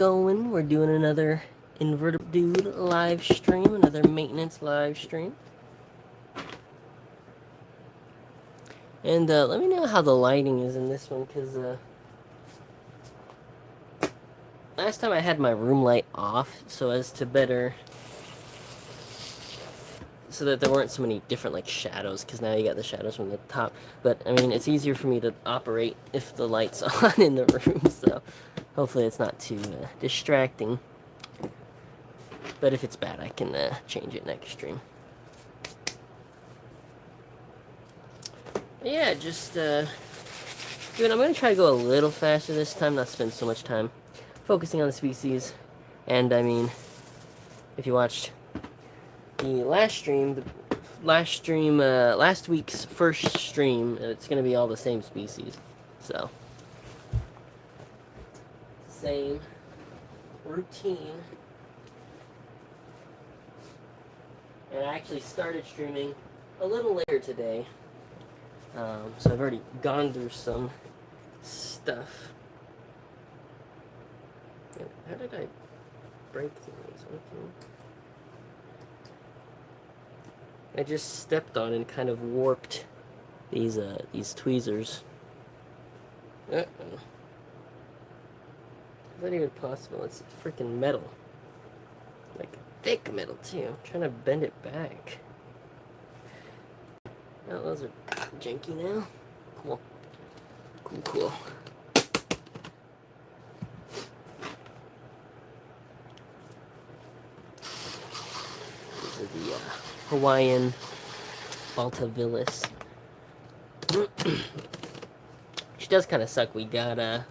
Going. We're doing another Inverted Dude live stream, another maintenance live stream. And let me know how the lighting is in this one, because last time I had my room light off so as to better, so that there weren't so many different like shadows, because now you got the shadows from the top. But I mean, it's easier for me to operate if the light's on in the room, so hopefully it's not too distracting. But if it's bad, I can change it next stream. But yeah, just I'm going to try to go a little faster this time, not spend so much time focusing on the species. And I mean, if you watched the last week's first stream, it's going to be all the same species. So, same routine. And I actually started streaming a little later today. So I've already gone through some stuff. How did I break things? I just stepped on and kind of warped these tweezers. Uh-oh. Is that even possible? It's freaking metal. Like thick metal too. I'm trying to bend it back. Oh, those are janky now. Cool. Cool. These are the Hawaiian Baltavillis. Which does kind of suck. We got a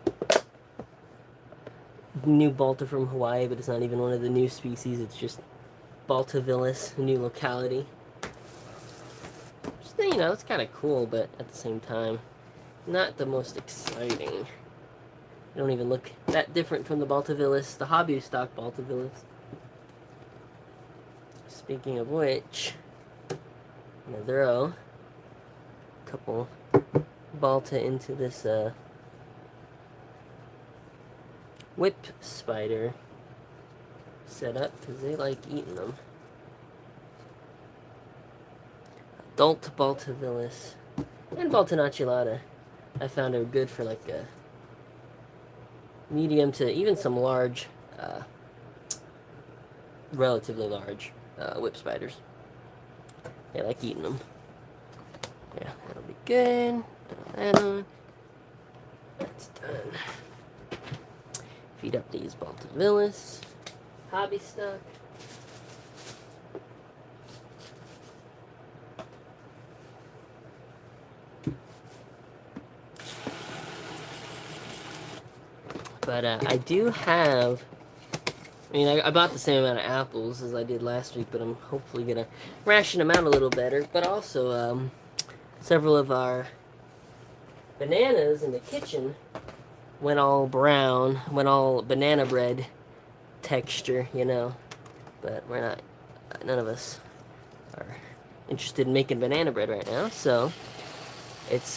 new Balta from Hawaii, but it's not even one of the new species. It's just Baltavillis, a new locality. You know, it's kind of cool, but at the same time, not the most exciting. They don't even look that different from the Baltavillis, the hobby stock Baltavillis. Speaking of which, I'm gonna throw a couple Balta into this whip spider setup, because they like eating them. Adult Baltavillis and Baltinaculata. I found are good for like a medium to even some large, relatively large whip spiders. They like eating them. Yeah, that'll be good. Throw that on. That's done. Feed up these Baltavillis. Hobby stock. But I do have, I mean, I bought the same amount of apples as I did last week, but I'm hopefully going to ration them out a little better. But also, several of our bananas in the kitchen went all brown, went all banana bread texture, you know. But we're not, none of us are interested in making banana bread right now, so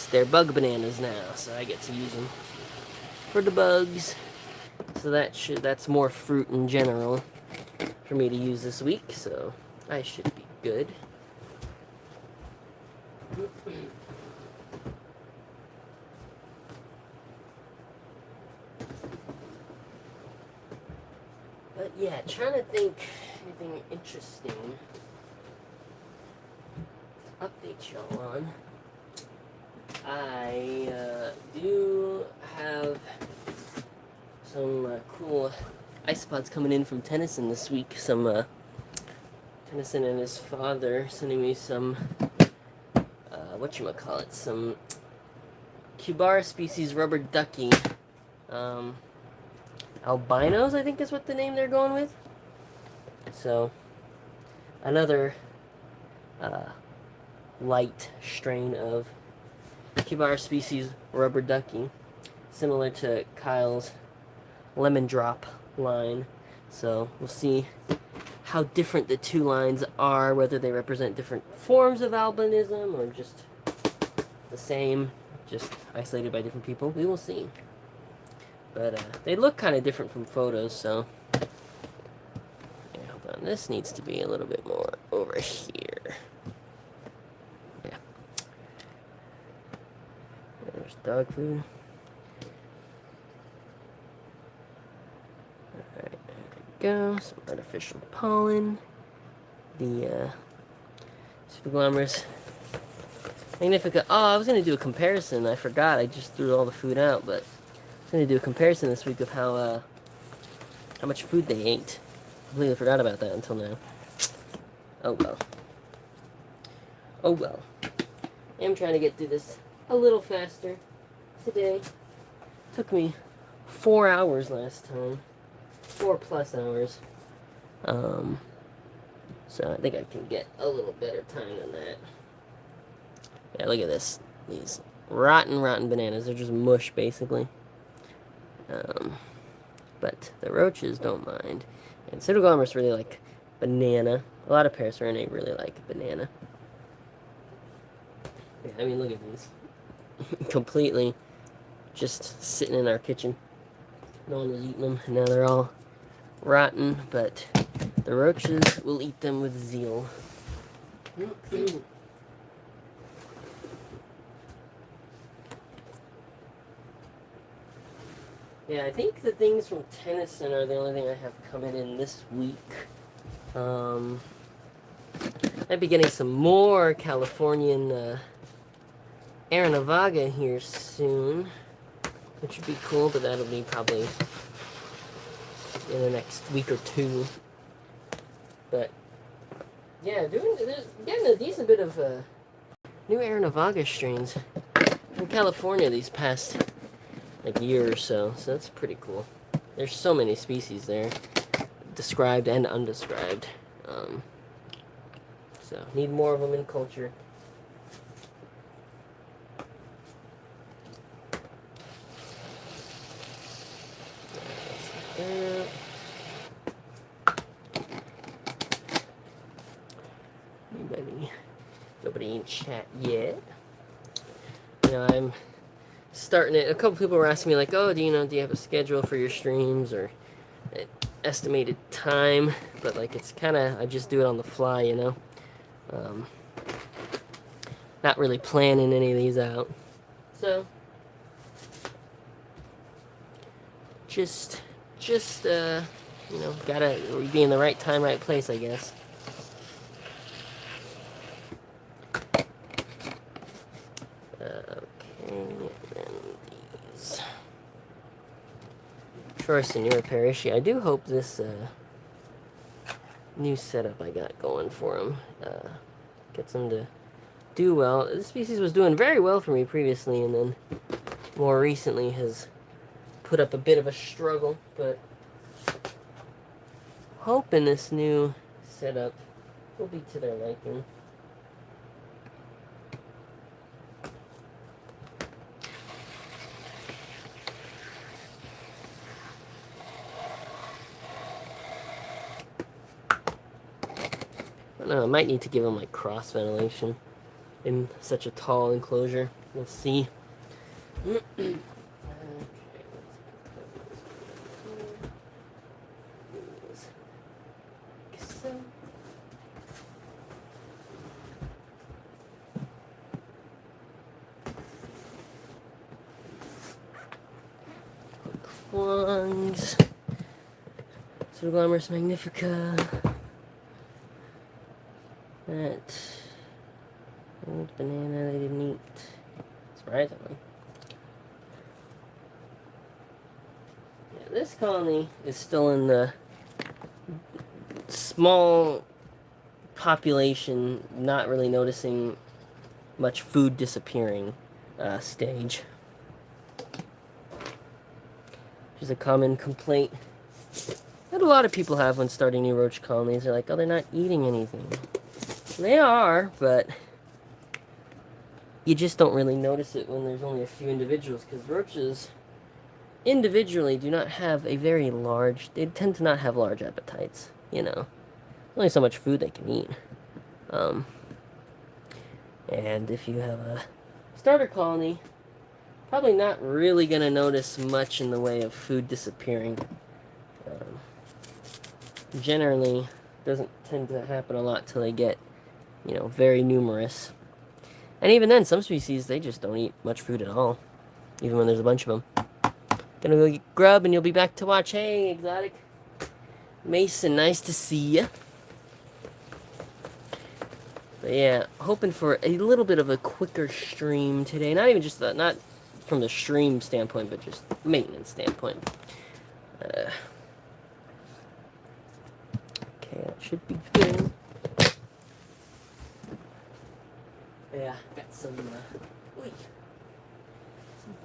they're bug bananas now, so I get to use them for the bugs. So that's more fruit in general for me to use this week, so I should be good. But yeah, trying to think anything interesting to update y'all on. I do have some cool isopods coming in from Tennyson this week. Some Tennyson and his father sending me some some Cubara species rubber ducky albinos, I think is what the name they're going with. So another light strain of Cubara species rubber ducky, similar to Kyle's lemon drop line. So we'll see how different the two lines are, whether they represent different forms of albinism or just the same, just isolated by different people. We will see. But they look kind of different from photos, so... Yeah, hold on. This needs to be a little bit more over here. Yeah. There's dog food. Alright, there we go. Some artificial pollen. The Superglamorous Magnifica. Oh, I was going to do a comparison. I forgot. I just threw all the food out, but I was going to do a comparison this week of how much food they ate. Completely forgot about that until now. Oh well. Oh well. I'm trying to get through this a little faster today. Took me 4 hours last time. 4+ hours. So I think I can get a little better time than that. Yeah, look at this. These rotten bananas. They're just mush, basically. But the roaches don't mind. And Pseudoglamorous really like banana. A lot of Parasaurinae really like banana. Yeah, I mean, look at these. Completely just sitting in our kitchen. No one was eating them, and now they're all rotten, but the roaches will eat them with zeal. Yeah, I think the things from Tennyson are the only thing I have coming in this week. I'll be getting some more Californian Aranavaga here soon, which would be cool, but that'll be probably in the next week or two. But yeah, getting a decent bit of new Aranavaga strains from California these past year or so, so that's pretty cool. There's so many species there, described and undescribed. So need more of them in culture. Nobody in chat yet. You know, I'm starting it. A couple people were asking me like, "Oh, do you have a schedule for your streams or an estimated time?" But like, it's kind of, I just do it on the fly, you know. Not really planning any of these out. So just you know, gotta be in the right time, right place, I guess. Okay, and then these. Troy Senor Parish. I do hope this new setup I got going for him gets him to do well. This species was doing very well for me previously, and then more recently has put up a bit of a struggle, but hoping this new setup will be to their liking. I don't know, I might need to give them like cross ventilation in such a tall enclosure. We'll see. Lungs. Pseudoglamorous Magnifica. That old banana they didn't eat, surprisingly. Yeah, this colony is still in the small population, not really noticing much food disappearing stage. Which is a common complaint that a lot of people have when starting new roach colonies. They're like, oh, they're not eating anything. They are, but you just don't really notice it when there's only a few individuals, because roaches individually do not have a very large, they tend to not have large appetites, you know. Only so much food they can eat. And if you have a starter colony probably not really going to notice much in the way of food disappearing. Generally, doesn't tend to happen a lot till they get, very numerous. And even then, some species, they just don't eat much food at all, even when there's a bunch of them. Gonna go get grub, and you'll be back to watch. Hey, Exotic. Mason, nice to see ya. But yeah, hoping for a little bit of a quicker stream today. Not even just not from the stream standpoint, but just maintenance standpoint. Okay, that should be good. Yeah, got some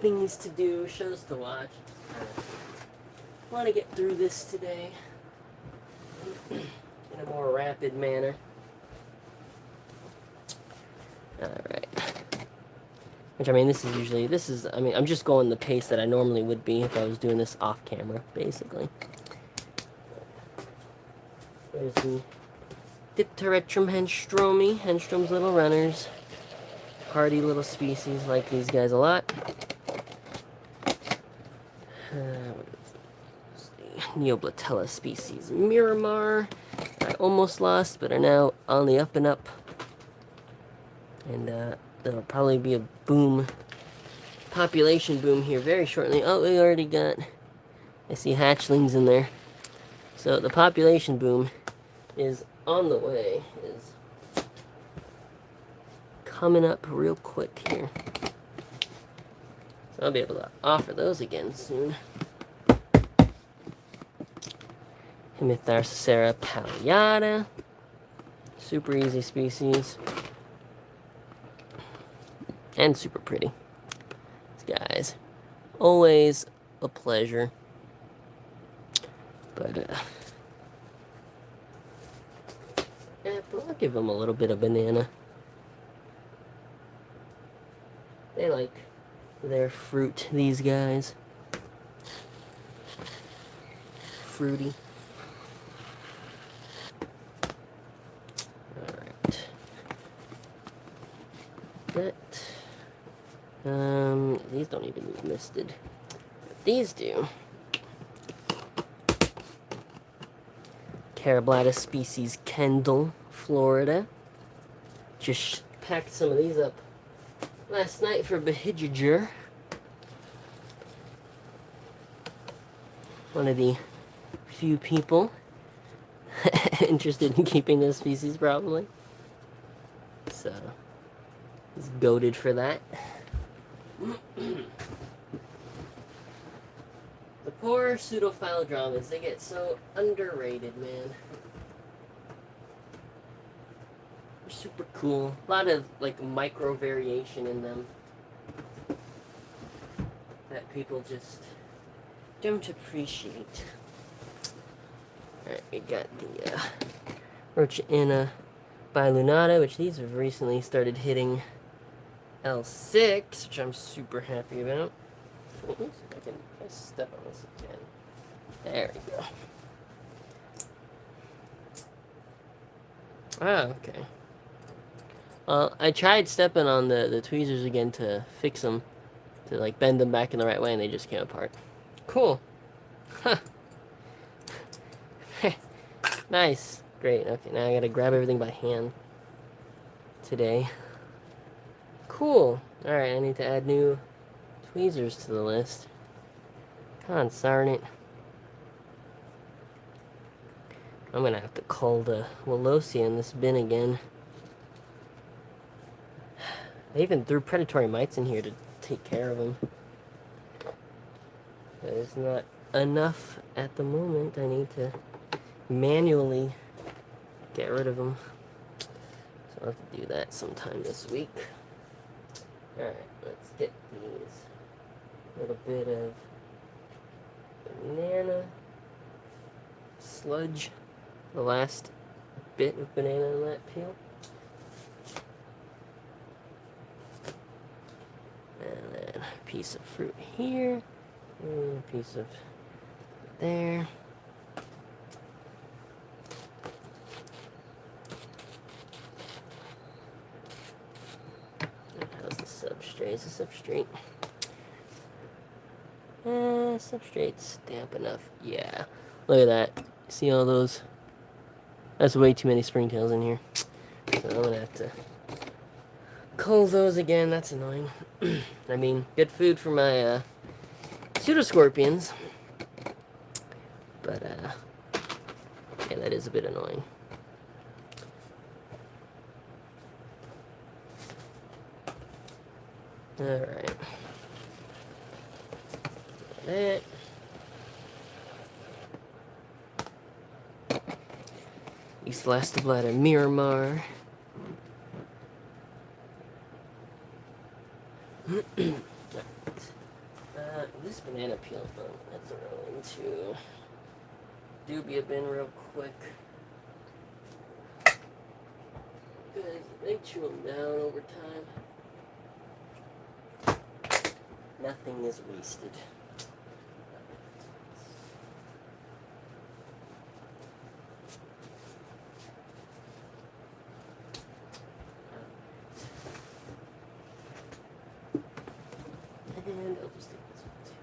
things to do, shows to watch. Want to get through this today in a more rapid manner. Alright. Which, I mean, I'm just going the pace that I normally would be if I was doing this off camera, basically. There's the Dipteratrum henstromi, Henstrom's little runners. Hardy little species, like these guys a lot. Neoblatella species, Miramar. I almost lost, but are now on the up and up. And there'll probably be a population boom here very shortly. Oh, we already got, I see hatchlings in there. So the population boom is on the way, is coming up real quick here. So I'll be able to offer those again soon. Hemitharcera palliata. Super easy species. And super pretty. These guys. Always a pleasure. But, I'll give them a little bit of banana. They like their fruit, these guys. Fruity. Alright. These don't even need misted. These do. Carablatus species Kendall, Florida. Just packed some of these up last night for Behijager. One of the few people interested in keeping this species, probably. So, he's goated for that. The poor pseudophylodromids, they get so underrated, man. They're super cool. A lot of, like, micro variation in them that people just don't appreciate. Alright, we got the Rochina bilunata, which these have recently started hitting L6, which I'm super happy about. Oops, I can step on this again. There we go. Ah, okay. Well, I tried stepping on the tweezers again to fix them, to like bend them back in the right way, and they just came apart. Cool. Huh. Nice. Great. Okay, now I gotta grab everything by hand today. Cool. Alright, I need to add new tweezers to the list. Darn it. I'm gonna have to call the Wolosia in this bin again. I even threw predatory mites in here to take care of them. There's not enough at the moment. I need to manually get rid of them. So I'll have to do that sometime this week. Alright, let's get these. A little bit of banana sludge. The last bit of banana in that peel. And then a piece of fruit here. And a piece of there. How's the substrate? Is the substrate Substrate's damp enough. Yeah. Look at that. See all those? That's way too many springtails in here. So I'm gonna have to cull those again. That's annoying. I mean, good food for my pseudoscorpions. But yeah, that is a bit annoying. Alright. That. East Elastablatter Miramar. This banana peel, that's throw into Dubia bin real quick. Because they chew them down over time. Nothing is wasted. And I'll just take this one too.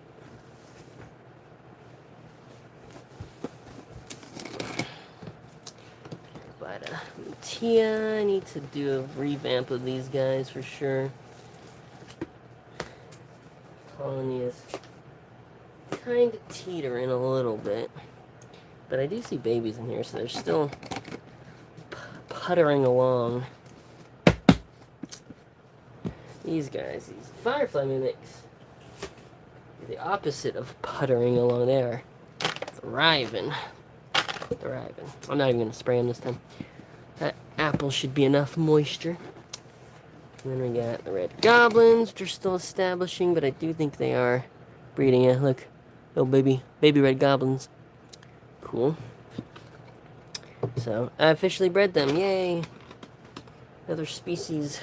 But Tia, I need to do a revamp of these guys for sure. Colony is kind of teetering a little bit. But I do see babies in here, so they're still puttering along. These guys, these firefly mimics, are the opposite of puttering along. They are thriving. Thriving. I'm not even going to spray them this time. That apple should be enough moisture. And then we got the red goblins, which are still establishing, but I do think they are breeding. Yeah, look. Oh, baby red goblins. Cool. So, I officially bred them. Yay! Another species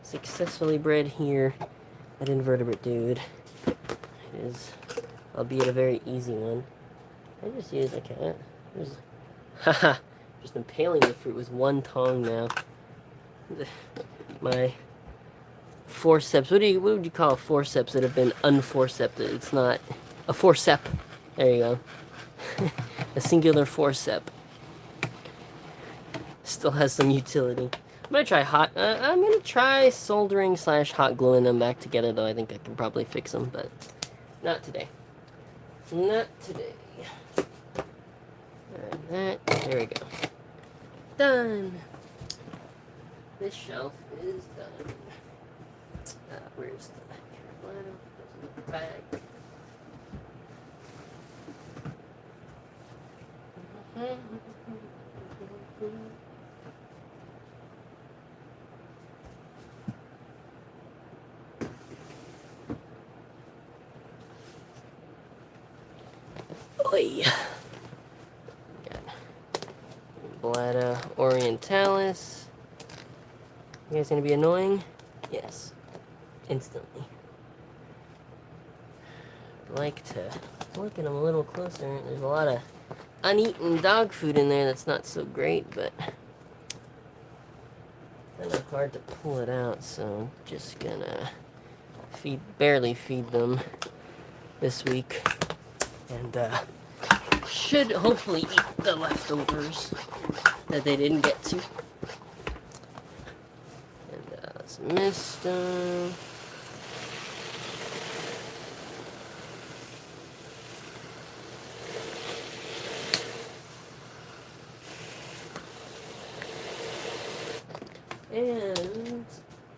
successfully bred here at Invertebrate Dude. It is, albeit a very easy one. I just use a cat. Haha! Just impaling the fruit with one tongue now. My forceps. What would you call a forceps that have been unforcepted? It's not a forcep. There you go. A singular forcep. Still has some utility. I'm gonna try I'm gonna try soldering / hot gluing them back together, though I think I can probably fix them, but not today. Not today. Alright, there we go. Done. This shelf is done. Where's the Carolina? Bag. Oi. Got Blada orientalis. You guys gonna be annoying? Yes. Instantly. I'd like to look at them a little closer. There's a lot of uneaten dog food in there that's not so great, but kind of hard to pull it out, so I'm just gonna barely feed them this week, and should hopefully eat the leftovers that they didn't get to. And some mist. And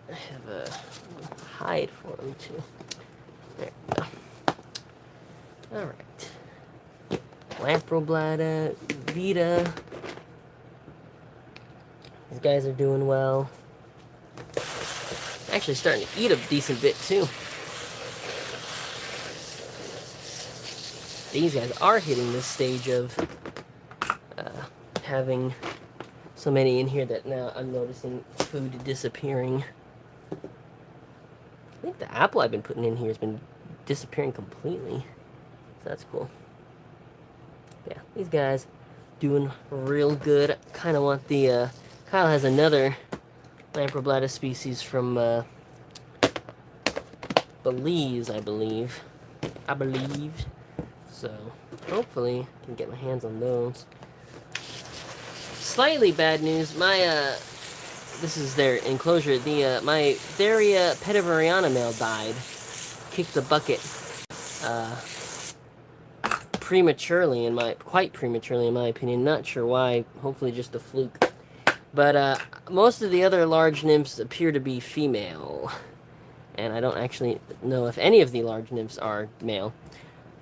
I have a hide for them too. There we go. Alright. Lamproblada, Vita. These guys are doing well. Actually starting to eat a decent bit too. These guys are hitting this stage of having so many in here that now I'm noticing food disappearing. I think the apple I've been putting in here has been disappearing completely. So that's cool. Yeah, these guys doing real good. Kind of want the Kyle has another Lamproblada species from Belize, I believe. I believe. So, hopefully, I can get my hands on those. Slightly bad news. This is their enclosure. My Varia pedivariana male died. Kicked the bucket. Quite prematurely in my opinion. Not sure why. Hopefully just a fluke. But most of the other large nymphs appear to be female. And I don't actually know if any of the large nymphs are male.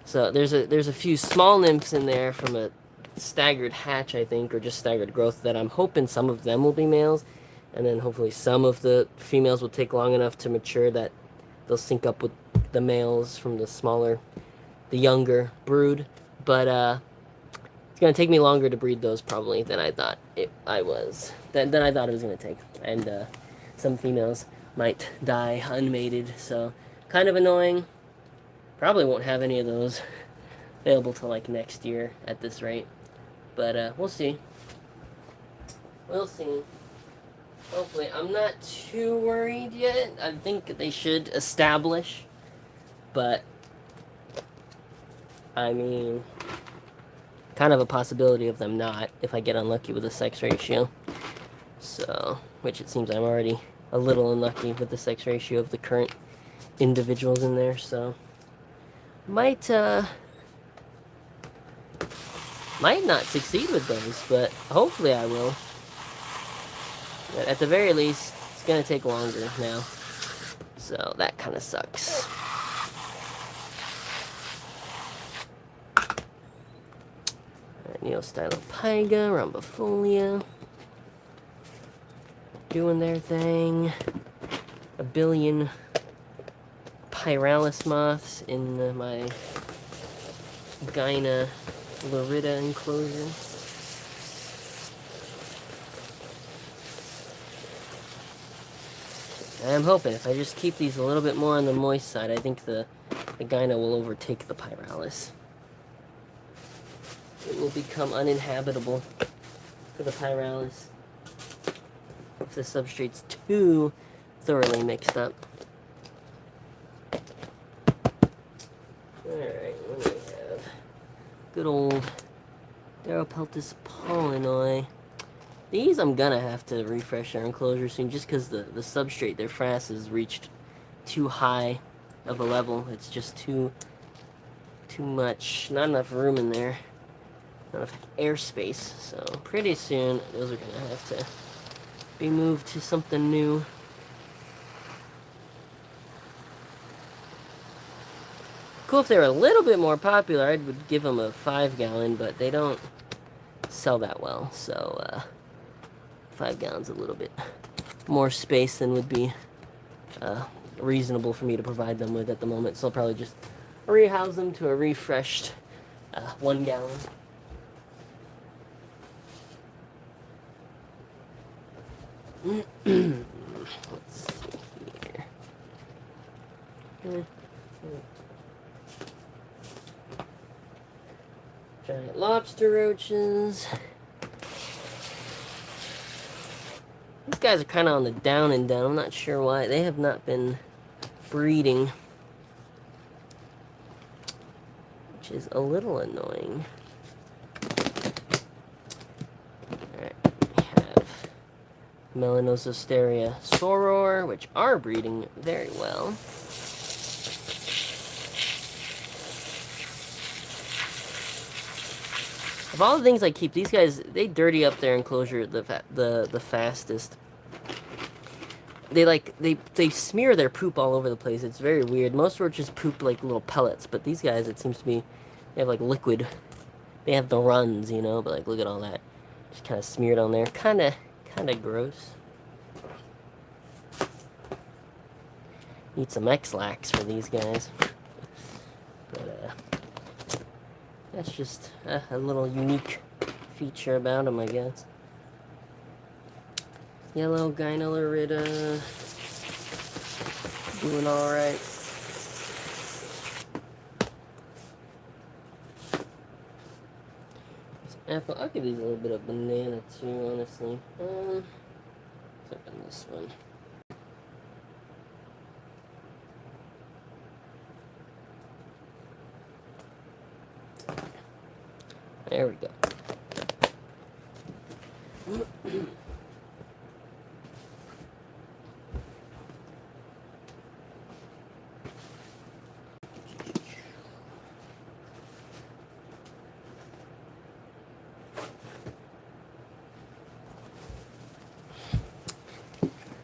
So there's a few small nymphs in there from a staggered hatch, I think, or just staggered growth, that I'm hoping some of them will be males. And then hopefully some of the females will take long enough to mature that they'll sync up with the males from the younger brood. But it's gonna take me longer to breed those probably than I thought it was gonna take. And some females might die unmated, so kind of annoying. Probably won't have any of those available till like next year at this rate. But we'll see. We'll see. Hopefully, I'm not too worried yet. I think they should establish, but I mean, kind of a possibility of them not if I get unlucky with the sex ratio. So, which it seems I'm already a little unlucky with the sex ratio of the current individuals in there, so might not succeed with those, but hopefully I will. But at the very least, it's gonna take longer now, so that kind of sucks. Neostylopyga, rhombifolia, doing their thing. A billion pyralis moths in my Gyna Lorida enclosure. I'm hoping if I just keep these a little bit more on the moist side, I think the Gyna will overtake the pyralis. It will become uninhabitable for the pyralis if the substrate's too thoroughly mixed up. Alright, what do we have? Good old Daropeltis pollinoi. These I'm gonna have to refresh their enclosure soon just because the substrate, their frass, has reached too high of a level. It's just too much, not enough room in there. Not enough airspace, so pretty soon those are gonna have to be moved to something new. Cool if they were a little bit more popular, I would give them a 5-gallon, but they don't sell that well, so 5 gallons a little bit more space than would be reasonable for me to provide them with at the moment, so I'll probably just rehouse them to a refreshed 1 gallon. Let's see here. Giant lobster roaches. These guys are kind of on the down and down. I'm not sure why. They have not been breeding, which is a little annoying. Alright, we have Melanososteria soror, which are breeding very well. Of all the things I keep, these guys, they dirty up their enclosure the fastest. They smear their poop all over the place. It's very weird. Most roaches poop like little pellets, but these guys, it seems to be, they have like liquid. They have the runs, you know, but like look at all that. Just kind of smeared on there. Kind of gross. Need some X-Lax for these guys. But that's just a little unique feature about them, I guess. Yellow Gynolorida. Doing alright. Apple. I'll give these a little bit of banana too, honestly. Except on this one. There we go.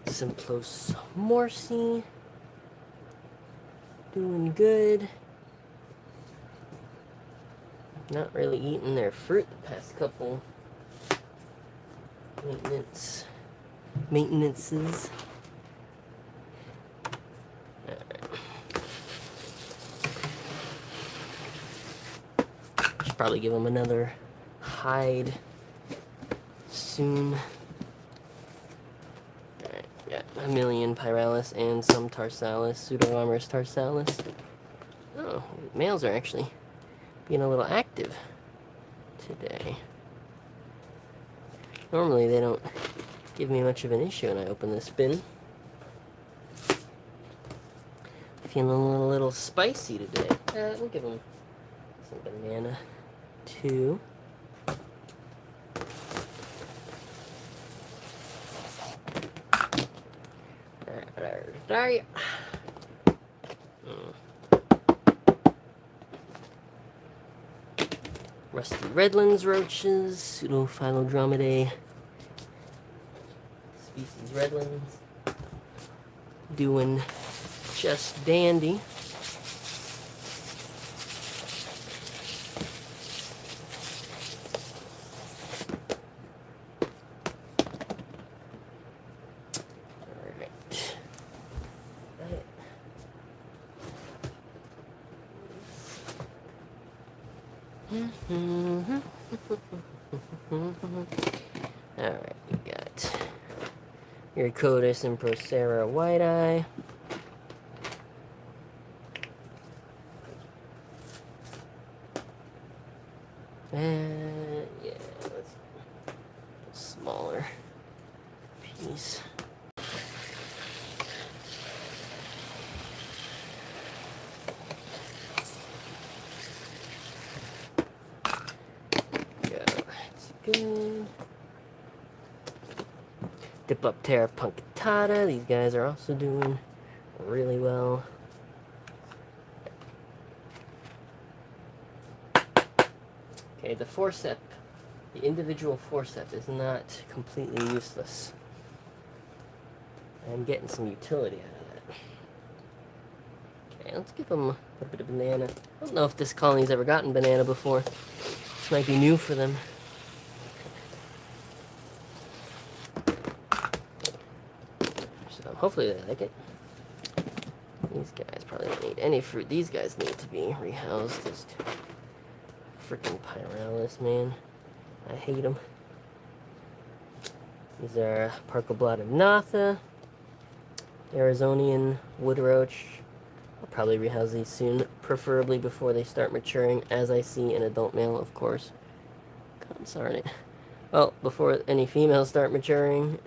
Simplos Morsi. Doing good. Not really eating their fruit the past couple maintenances. Alright. Should probably give them another hide soon. Alright, got a million Pyralis and some Tarsalis, Pseudo-Armorous Tarsalis. Oh, males are actually being a little active today. Normally they don't give me much of an issue when I open this bin. Feeling a little spicy today. We'll give them some banana too. Right. Rusty Redlands roaches, Pseudophilodromidae species Redlands, doing just dandy. Alright, we got Uricotis and Procera White-Eye. And yeah, let's smaller piece. Good. Diploptera punctata. These guys are also doing really well. Okay, the forcep, the individual forcep is not completely useless. I'm getting some utility out of that. Okay, let's give them a bit of banana. I don't know if this colony's ever gotten banana before. This might be new for them. So hopefully they like it. These guys probably don't need any fruit. These guys need to be rehoused. Just freaking Pyralis, man. I hate them. These are Parcoblottum Natha, Arizonian wood roach. I'll probably rehouse these soon, preferably before they start maturing, as I see an adult male, of course. Darn it. Well, before any females start maturing.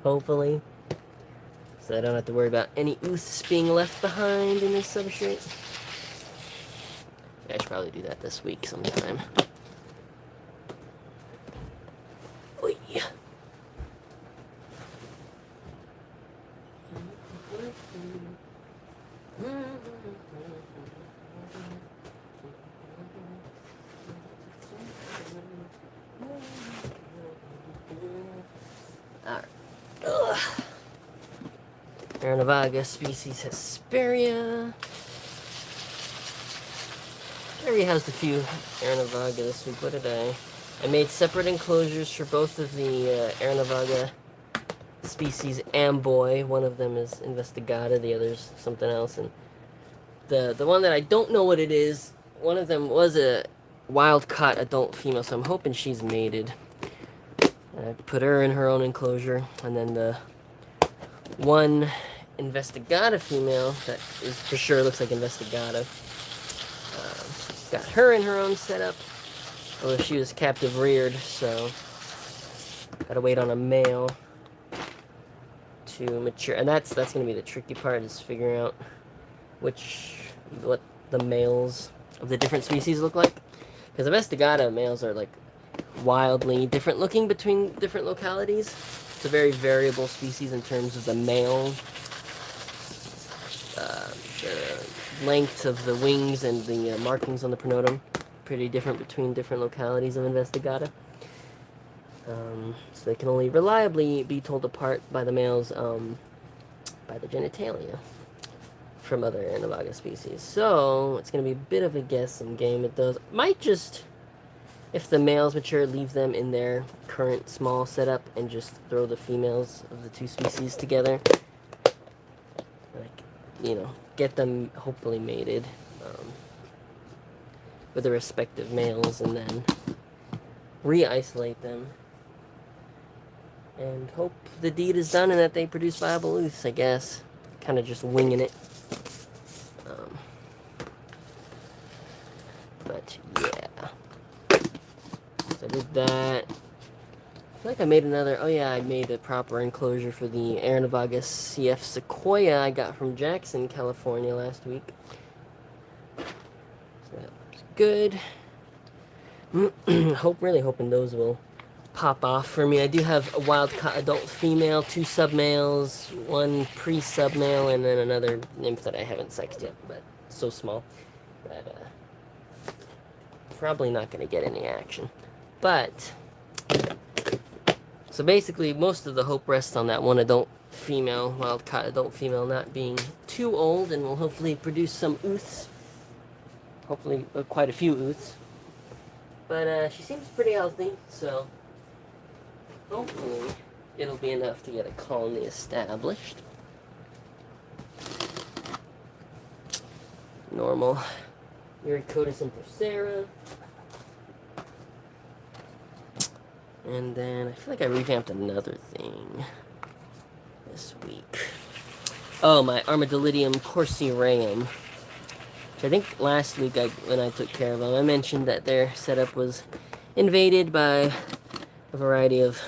Hopefully. So I don't have to worry about any ooths being left behind in this substrate. Yeah, I should probably do that this week sometime. Oy. Alright. Aranovaga species Hesperia. I rehoused a few Aranovaga this week. What did I made separate enclosures for both of the Aranovaga species Amboy. One of them is Investigata, the other's something else. And the one that I don't know what it is, one of them was a wild-caught adult female, so I'm hoping she's mated. I put her in her own enclosure, and then the one Investigata female that is for sure looks like Investigata, got her in her own setup, although she was captive reared, so gotta wait on a male to mature. And that's gonna be the tricky part, is figuring out what the males of the different species look like. Because the Vestigata males are like wildly different looking between different localities. It's a very variable species in terms of the male, the length of the wings and the markings on the pronotum. Pretty different between different localities of Investigata. So they can only reliably be told apart by the males by the genitalia from other Anabaga species. So it's going to be a bit of a guessing game. It does might just, if the males mature, leave them in their current small setup and just throw the females of the two species together. Like, you know, get them hopefully mated with the respective males and then re-isolate them and hope the deed is done and that they produce viable ooths, I guess. Kind of just winging it. But yeah. So I did that. I feel like I made another. Oh yeah, I made a proper enclosure for the Aranavagus CF Sequoia I got from Jackson, California last week. So that was good. Really hoping those will pop off for me. I do have a wild-caught adult female, 2 sub-males, 1 pre-sub-male, and then another nymph that I haven't sexed yet, but so small that probably not going to get any action. But so basically, most of the hope rests on that one adult female, wild-caught adult female, not being too old, and will hopefully produce some ooths. Hopefully, quite a few ooths. But she seems pretty healthy, so hopefully it'll be enough to get a colony established. Normal Myricodus and Procera. And then I feel like I revamped another thing this week. Oh, my Armadillidium corseareum. Which I think last week when I took care of them, I mentioned that their setup was invaded by a variety of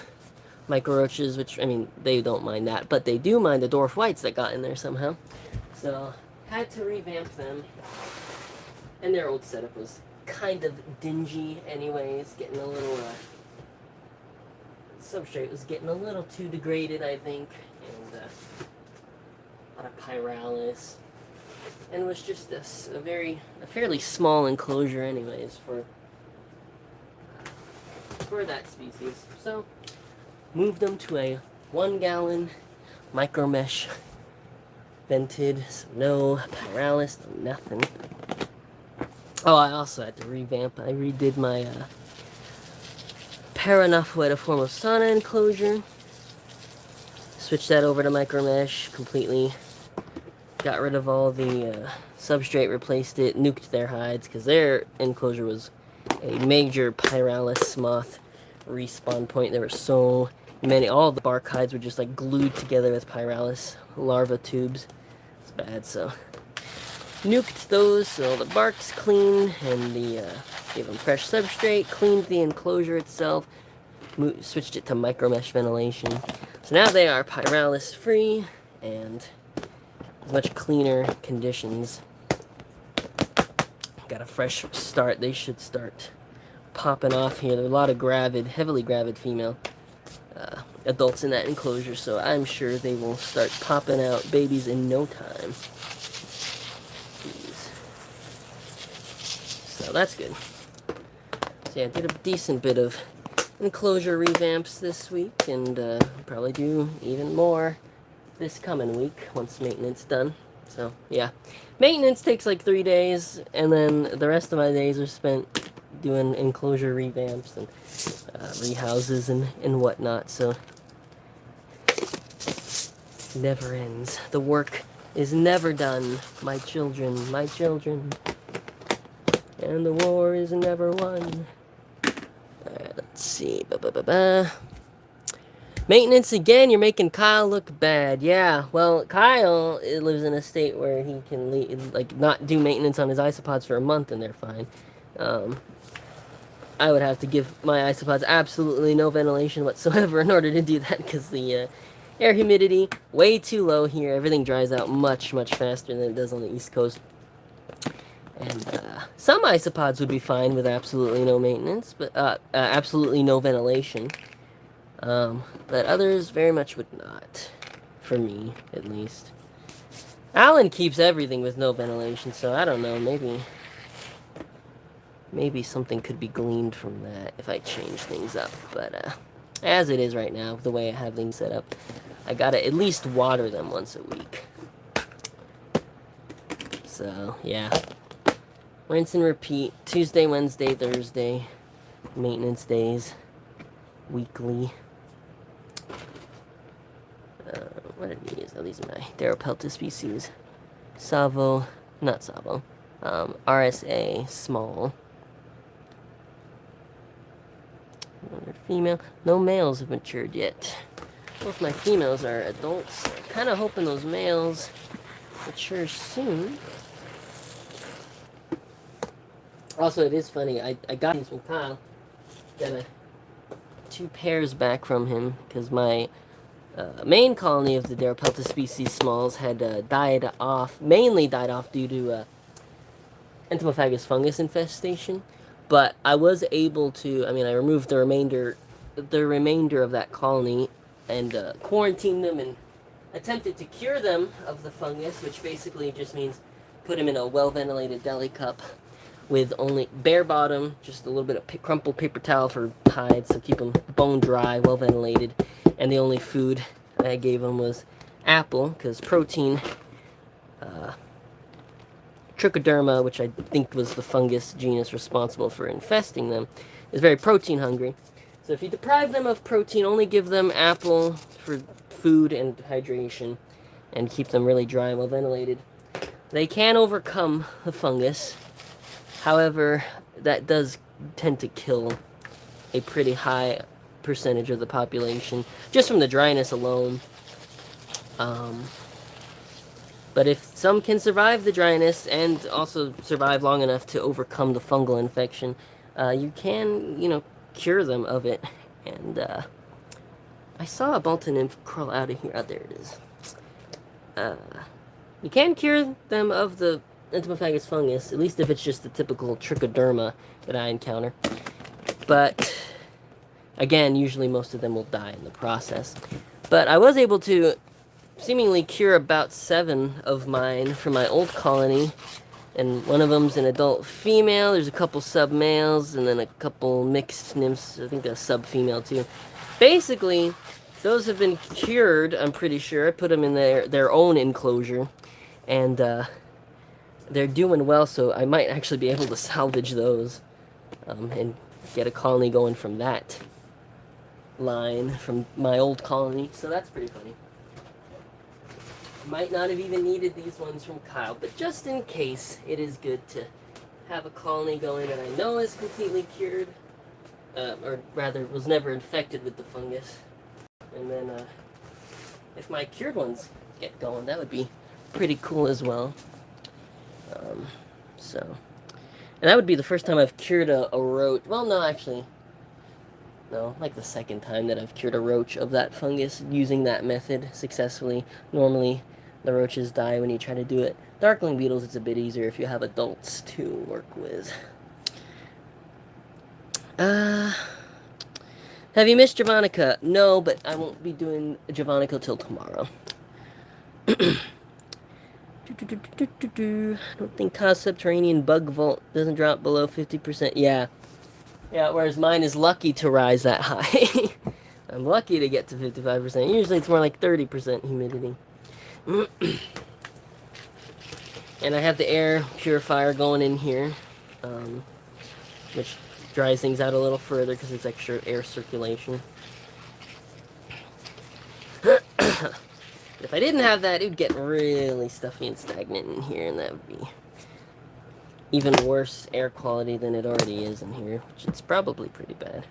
micro-roaches, which, I mean, they don't mind that, but they do mind the dwarf whites that got in there somehow. So, had to revamp them. And their old setup was kind of dingy anyways, getting a little, substrate was getting a little too degraded, I think, and a lot of pyralis, and was just a fairly small enclosure anyways for that species. So, moved them to a 1-gallon micro mesh vented, so no pyralis, no nothing. Oh, I also had to revamp. I redid my Paranophyta formosana enclosure. Switched that over to micro mesh completely. Got rid of all the substrate, replaced it, nuked their hides because their enclosure was a major pyralis moth respawn point. There were so many. All the bark hides were just like glued together with pyralis larva tubes. It's bad, so nuked those so the bark's clean, and gave them fresh substrate, cleaned the enclosure itself, switched it to micro mesh ventilation. So now they are pyralis free and much cleaner conditions. Got a fresh start. They should start popping off here. There are a lot of heavily gravid female adults in that enclosure, so I'm sure they will start popping out babies in no time. So that's good. So yeah, I did a decent bit of enclosure revamps this week, and probably do even more this coming week once maintenance done. So yeah, maintenance takes like 3 days, and then the rest of my days are spent doing enclosure revamps and rehouses and whatnot. So never ends. The work is never done, my children, my children. And the war is never won. Let's see. Maintenance again, you're making Kyle look bad. Yeah, well, Kyle lives in a state where he can not do maintenance on his isopods for a month and they're fine. I would have to give my isopods absolutely no ventilation whatsoever in order to do that, because the air humidity way too low here. Everything dries out much, much faster than it does on the East Coast. And some isopods would be fine with absolutely no maintenance, but absolutely no ventilation. But others very much would not, for me at least. Alan keeps everything with no ventilation, so I don't know, maybe something could be gleaned from that if I change things up. But as it is right now, the way I have things set up, I gotta at least water them once a week. So, yeah. Rinse and repeat. Tuesday, Wednesday, Thursday. Maintenance days. Weekly. What are these? Oh, these are my Darapelta species. Savo. Not Savo. RSA. Small. Another female. No males have matured yet. Both my females are adults. I'm kind of hoping those males mature soon. Also, it is funny. I got these from Kyle. Got 2 pairs back from him because my main colony of the Darapelta species smalls had mainly died off due to entomophagus fungus infestation. But I was able to. I mean, I removed the remainder of that colony and quarantined them and attempted to cure them of the fungus, which basically just means put them in a well-ventilated deli cup with only bare bottom, just a little bit of crumpled paper towel for hides, so keep them bone dry, well ventilated. And the only food I gave them was apple, because protein, trichoderma, which I think was the fungus genus responsible for infesting them, is very protein hungry. So if you deprive them of protein, only give them apple for food and hydration, and keep them really dry and well ventilated, they can overcome the fungus. However, that does tend to kill a pretty high percentage of the population, just from the dryness alone. But if some can survive the dryness and also survive long enough to overcome the fungal infection, you can, cure them of it. And I saw a Balta nymph crawl out of here. Oh, there it is. You can cure them of the entomophagus fungus, at least if it's just the typical trichoderma that I encounter. But again, usually most of them will die in the process. But I was able to seemingly cure about 7 of mine from my old colony, and one of them's an adult female. There's a couple sub-males, and then a couple mixed nymphs, I think a sub-female too. Basically, those have been cured, I'm pretty sure. I put them in their own enclosure, and they're doing well, so I might actually be able to salvage those and get a colony going from that line, from my old colony. So that's pretty funny. Might not have even needed these ones from Kyle, but just in case, it is good to have a colony going that I know is completely cured, or rather was never infected with the fungus. And then if my cured ones get going, that would be pretty cool as well. And that would be the first time I've cured a roach. Well, no, actually, no, like the second time that I've cured a roach of that fungus using that method successfully. Normally, the roaches die when you try to do it. Darkling beetles, it's a bit easier if you have adults to work with. Have you missed Javanica? No, but I won't be doing Javanica till tomorrow. I don't think Cos Subterranean Bug Vault doesn't drop below 50%. Yeah, whereas mine is lucky to rise that high. I'm lucky to get to 55%. Usually it's more like 30% humidity. And I have the air purifier going in here, which dries things out a little further because it's extra air circulation. If I didn't have that, it would get really stuffy and stagnant in here, and that would be even worse air quality than it already is in here, which it's probably pretty bad.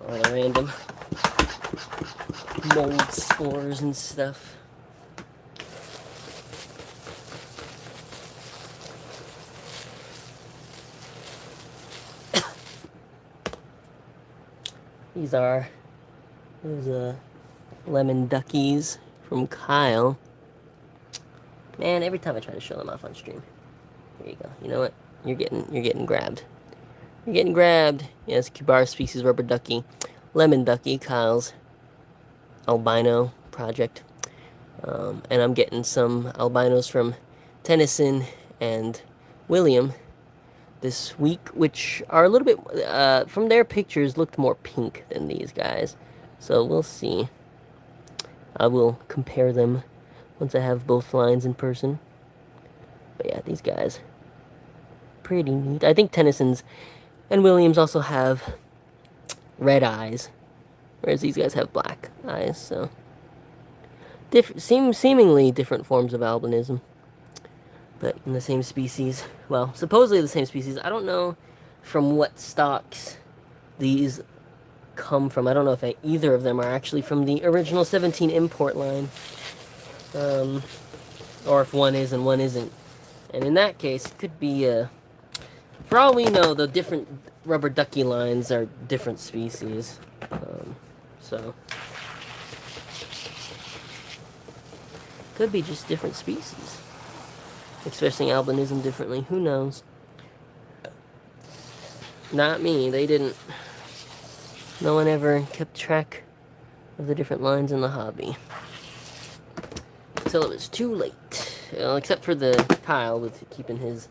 All the random mold spores and stuff. These are those lemon duckies from Kyle. Man, every time I try to show them off on stream. There you go. You know what? You're getting grabbed. You're getting grabbed. Yes, Cubar species rubber ducky, lemon ducky, Kyle's albino project. And I'm getting some albinos from Tennyson and William this week, which are a little bit, from their pictures, looked more pink than these guys. So we'll see. I will compare them once I have both lines in person. But yeah, these guys, pretty neat. I think Tennyson's and Williams also have red eyes, whereas these guys have black eyes, so seemingly different forms of albinism, but in the same species. Well, supposedly the same species. I don't know from what stocks these come from. I don't know if either of them are actually from the original 17 import line, or if one is and one isn't. And in that case, it could be, for all we know, the different rubber ducky lines are different species. So, could be just different species. Expressing albinism differently. Who knows? Not me. They didn't. No one ever kept track of the different lines in the hobby. Until it was too late. Well, except for the Kyle with keeping his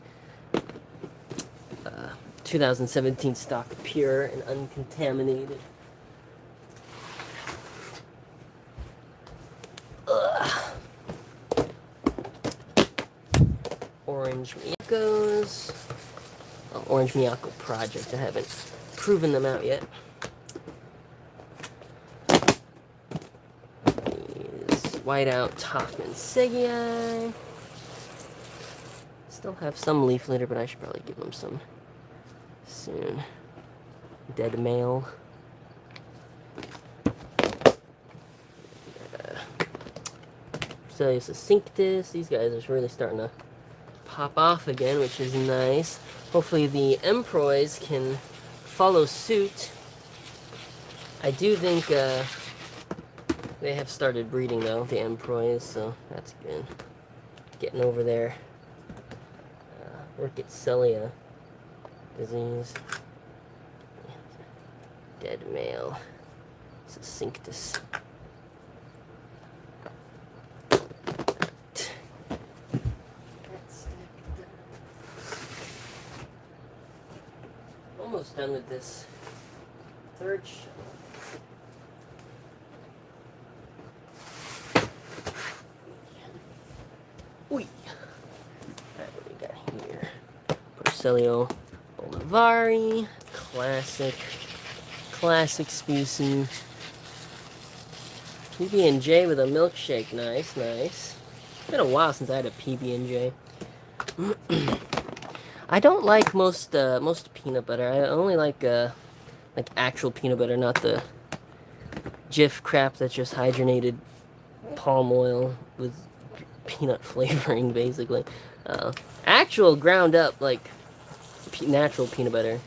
2017 stock pure and uncontaminated. Orange Miyakos. Oh, Orange Miyako Project. I haven't proven them out yet. These whiteout Hoffman Segii. Still have some leaf litter, but I should probably give them some soon. Dead male. Celius Cinctus. These guys are really starting to pop off again, which is nice. Hopefully the Emproys can follow suit. I do think they have started breeding though, the Emproys, so that's good. Getting over there. Rickettsia disease. Dead male. Cinctus. Almost done with this third shelf. Oi. Alright, what do we got here? Porcelio Bolivari. Classic species. PB&J with a milkshake. Nice, nice. It's been a while since I had a PB&J. I don't like most peanut butter. I only like actual peanut butter, not the Jif crap that's just hydrogenated palm oil with peanut flavoring, basically. Actual ground up, like, natural peanut butter.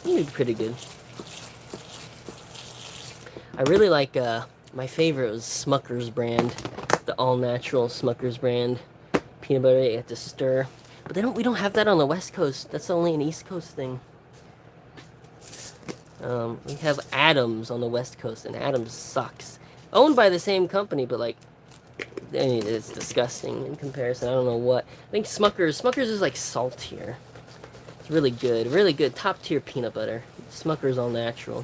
It's pretty good. I really like, my favorite was Smucker's brand. The all-natural Smucker's brand peanut butter you have to stir. But we don't have that on the West Coast. That's only an East Coast thing. We have Adams on the West Coast, and Adams sucks. Owned by the same company, but like, it's disgusting in comparison. I don't know what. I think Smucker's is like saltier. It's really good. Top tier peanut butter. Smucker's all natural.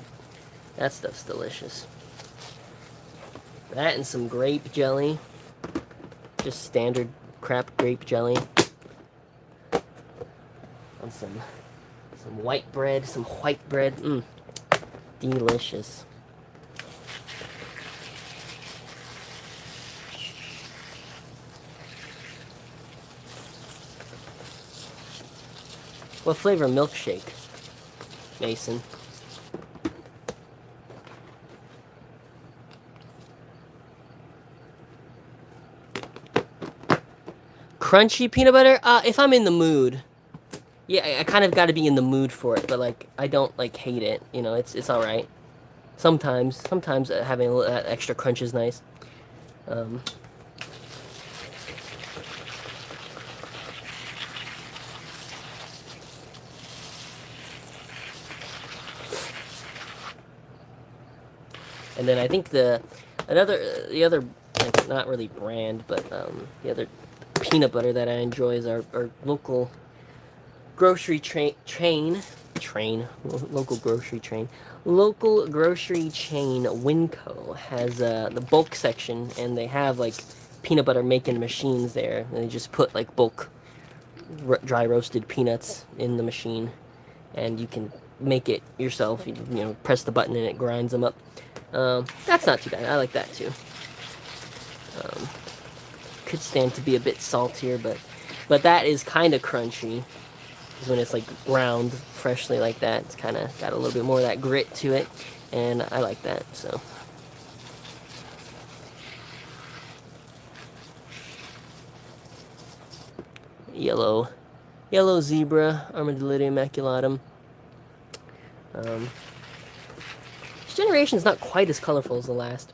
That stuff's delicious. That and some grape jelly. Just standard crap grape jelly. On some white bread, delicious. What flavor milkshake, Mason? Crunchy peanut butter? If I'm in the mood. Yeah, I kind of got to be in the mood for it, but like I don't like hate it. You know, it's all right. Sometimes having a little, that extra crunch is nice. And then I think the other, like, not really brand, but the other peanut butter that I enjoy is our local grocery local grocery chain. Local grocery chain Winco has the bulk section, and they have like peanut butter making machines there. And they just put like bulk dry roasted peanuts in the machine, and you can make it yourself. You know, press the button and it grinds them up. That's not too bad. I like that too. Could stand to be a bit saltier, but that is kind of crunchy. Because when it's like ground freshly like that, it's kind of got a little bit more of that grit to it, and I like that. So. Yellow zebra, Armadillo immaculatum. This generation is not quite as colorful as the last,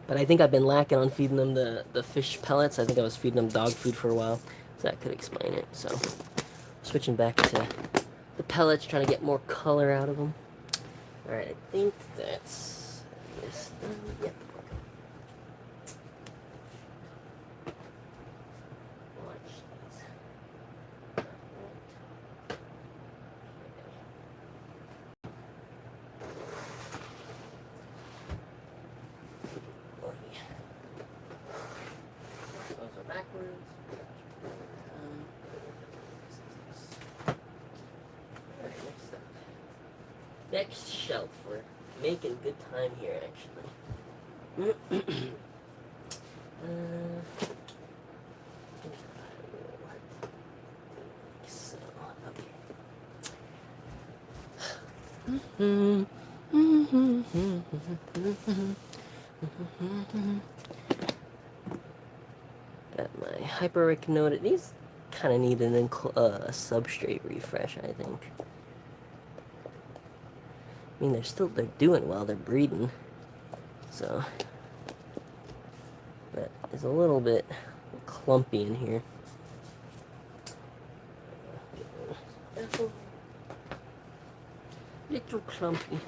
but I think I've been lacking on feeding them the fish pellets. I think I was feeding them dog food for a while, so that could explain it. So, switching back to the pellets, trying to get more color out of them. All right, I think that's this. Yep. Next shelf, we're making good time here, actually. So, got my hyperechinoid. These kind of need a substrate refresh, I think. I mean, they're doing well. They're breeding, so, but it's a little bit clumpy in here. Little clumpy.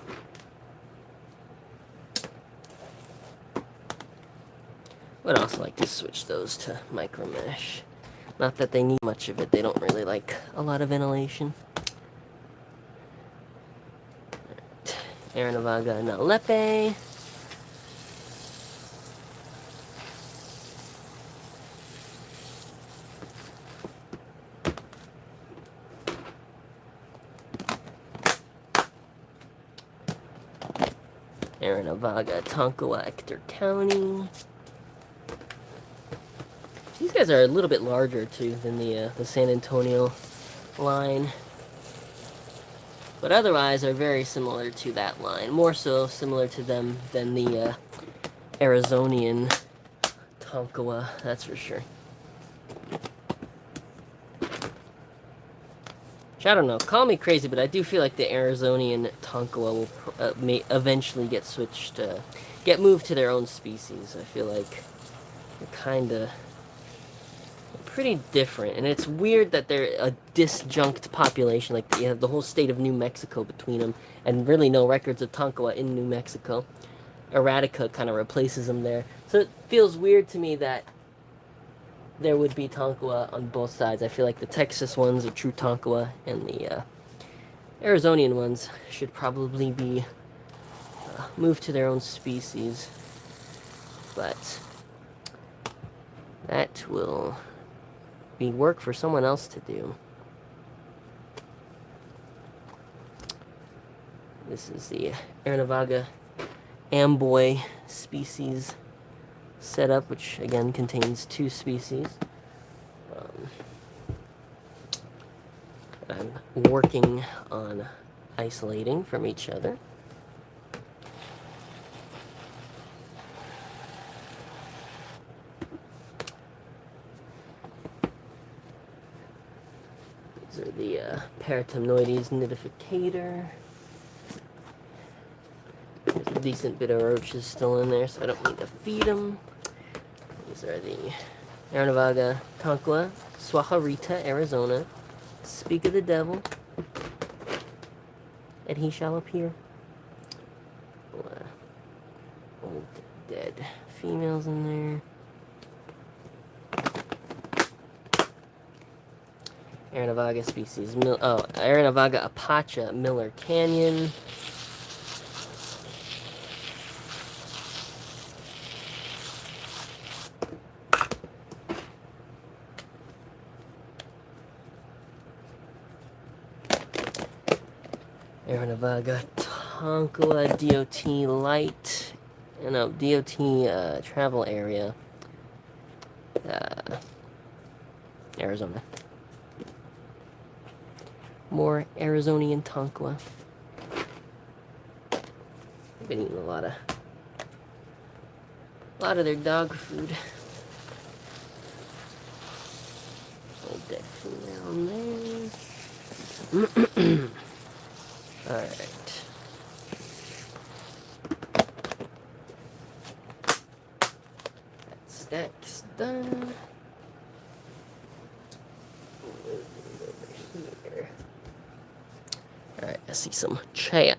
Would also like to switch those to micro mesh. Not that they need much of it. They don't really like a lot of ventilation. Aranavaga Nalepe. Aranavaga Tonkawa Ector County. These guys are a little bit larger too than the San Antonio line, but otherwise are very similar to that line. More so similar to them than the Arizonian Tonkawa, that's for sure. Which, I don't know, call me crazy, but I do feel like the Arizonian Tonkawa will may eventually get switched, get moved to their own species. I feel like they're kind of pretty different, and it's weird that they're a disjunct population. Like, you have the whole state of New Mexico between them, and really no records of Tonkawa in New Mexico. Erratica kind of replaces them there, so it feels weird to me that there would be Tonkawa on both sides. I feel like the Texas ones are true Tonkawa, and the Arizonian ones should probably be moved to their own species, but that will be work for someone else to do. This is the Aranavaga Amboy species setup, which again contains 2 species. I'm working on isolating from each other. These are the Paratemnoides nidificator. There's a decent bit of roaches still in there, so I don't need to feed them. These are the Aranavaga Tonkawa, Swaharita, Arizona. Speak of the devil, and he shall appear. females in there. Aranavaga species. Aranavaga apacha, Miller Canyon. Aranavaga Tonkawa DOT Light. No, DOT travel area. Arizona. More Arizonian Tonkawa. I've been eating a lot of their dog food. Old dead female there. Alright. That stack's done. Alright, I see some chat.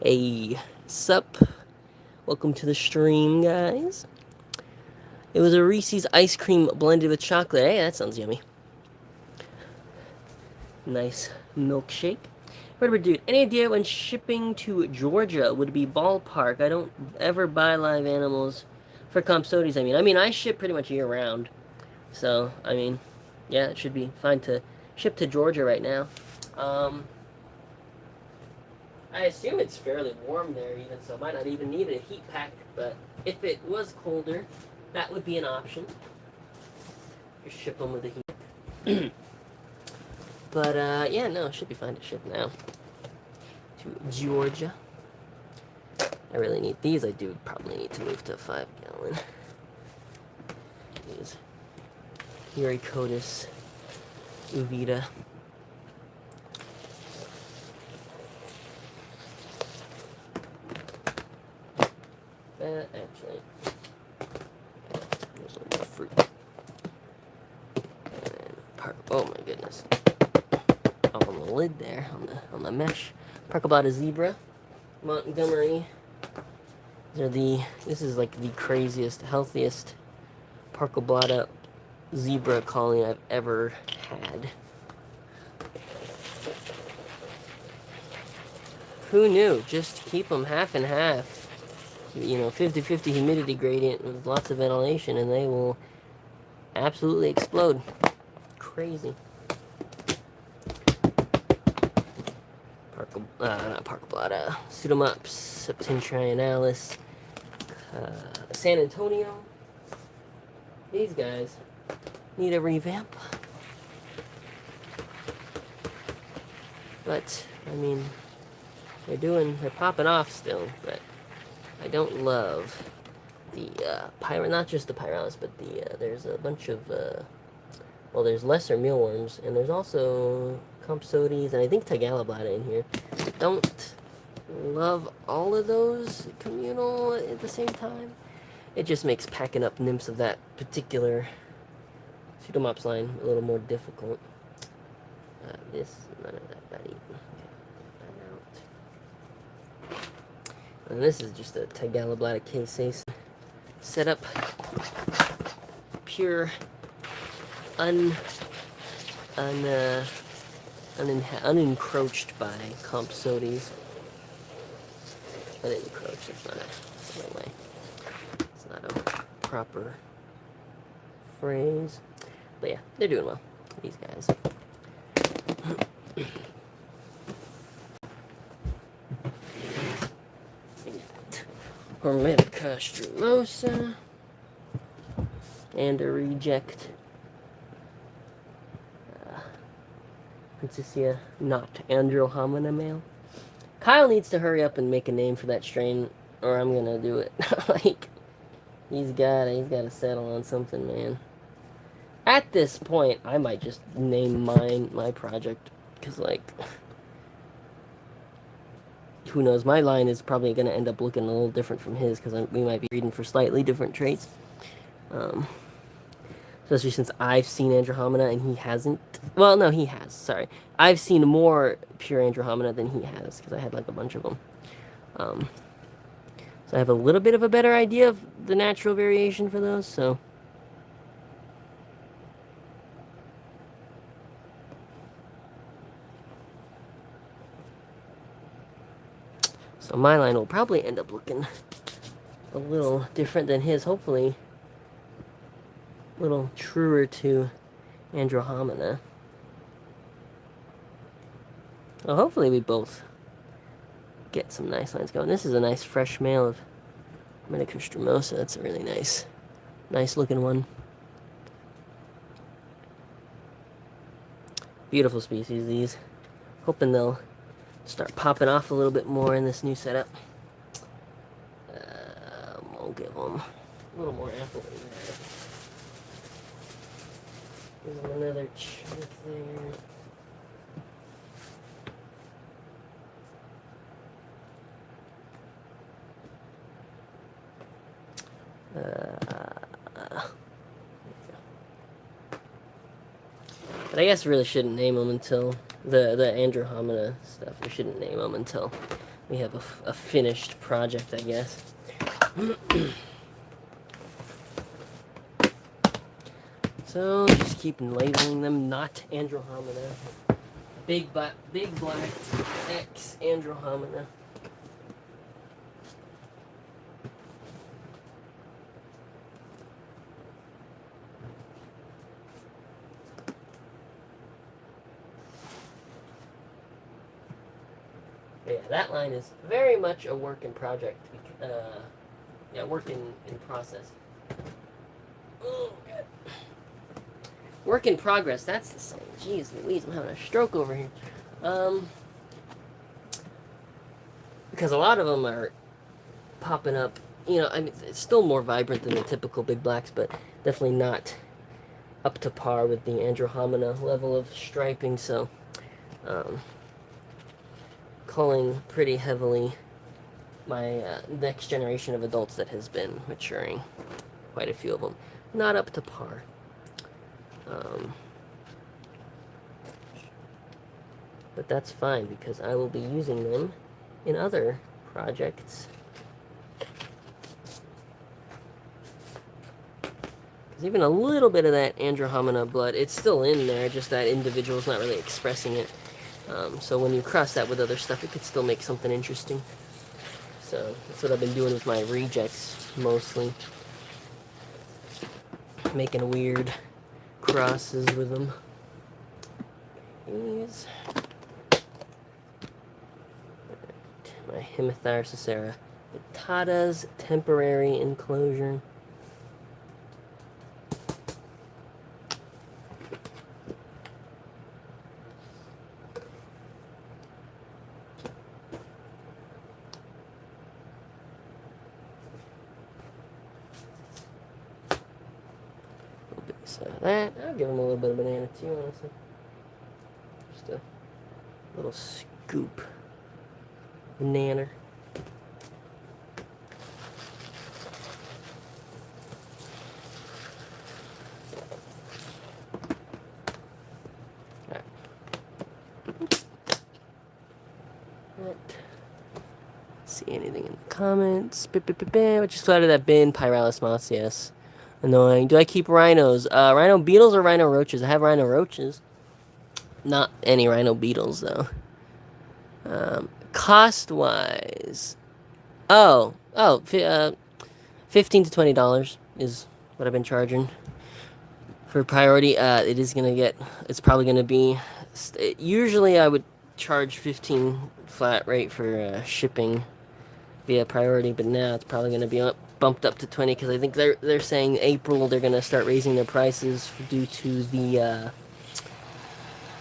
Hey, sup? Welcome to the stream, guys. It was a Reese's ice cream blended with chocolate. Hey, that sounds yummy. Nice milkshake. Whatever, dude. Any idea when shipping to Georgia would be ballpark? I don't ever buy live animals for Compsodies. I mean, I ship pretty much year round. So, I mean, yeah, it should be fine to ship to Georgia right now. I assume it's fairly warm there even, so I might not even need a heat pack, but if it was colder, that would be an option. Just ship them with a heat. But, yeah, no, it should be fine to ship now to Georgia. I really need these. I do probably need to move to a 5-gallon. These Uricotis uvita. That actually, there's a little more fruit. And oh my goodness. Oh, on the lid there, on the mesh. Parkabata zebra, Montgomery. This is like the craziest, healthiest Parkabata zebra colony I've ever had. Who knew? Just keep them half and half. 50-50 humidity gradient with lots of ventilation, and they will absolutely explode. Crazy. Not Parkabata. Pseudomops septentrionalis. San Antonio. These guys need a revamp. But, I mean, they're popping off still, but I don't love the not just the pyralis, but there's a bunch of, there's lesser mealworms, and there's also Compsodies, and I think Tagalablata in here. Don't love all of those communal at the same time. It just makes packing up nymphs of that particular Pseudomops line a little more difficult. None of that bad eating. And this is just a Tagalablata caseae setup. Pure, unencroached by Compsodies. Unencroached, that's not a way. It's not a proper phrase. But yeah, they're doing well, these guys. Hermetica strulosa. And a reject. Princessia not Androhomina male. Kyle needs to hurry up and make a name for that strain, or I'm gonna do it. Like, he's gotta settle on something, man. At this point, I might just name my project, because, like, who knows, my line is probably going to end up looking a little different from his, because we might be reading for slightly different traits. Especially since I've seen Androhomina and he hasn't. Well, no, he has, sorry. I've seen more pure Androhomina than he has, because I had like a bunch of them. So I have a little bit of a better idea of the natural variation for those, so. So my line will probably end up looking a little different than his, hopefully a little truer to Andromeda. Well, hopefully we both get some nice lines going. This is a nice fresh male of Medicostremosa. That's a really nice looking one. Beautiful species, these. Hoping they'll start popping off a little bit more in this new setup. We'll give them a little more apple in there. There's another chip there. But I guess we really shouldn't name them until the Andromeda stuff. We shouldn't name them until we have a finished project, I guess. So just keep labeling them not Andromeda. Big black X Andromeda. Yeah, that line is very much a work in project. Yeah, work in process. Oh, God. Work in progress, that's the same. Jeez Louise, I'm having a stroke over here. Because a lot of them are popping up. You know, I mean, it's still more vibrant than the typical big blacks, but definitely not up to par with the Andromeda level of striping, so culling pretty heavily my next generation of adults that has been maturing. Quite a few of them. Not up to par. But that's fine because I will be using them in other projects. Because even a little bit of that Andromeda blood, it's still in there, just that individual's not really expressing it. So when you cross that with other stuff, it could still make something interesting. So that's what I've been doing with my rejects, mostly. Making weird crosses with them. These. My Hemithyracera. Tata's temporary enclosure. So that, I'll give them a little bit of banana too, honestly. Just a little scoop. Banana. Alright. See anything in the comments? What just flew out of that bin? Pyralis moths, yes. Annoying. Do I keep rhinos? Rhino beetles or rhino roaches? I have rhino roaches. Not any rhino beetles, though. Cost-wise... $15 to $20 is what I've been charging for priority. It is going to get... It's probably going to be... Usually I would charge $15 flat rate for shipping via priority, but now it's probably going to be bumped up to $20 because I think they're saying April they're going to start raising their prices due to the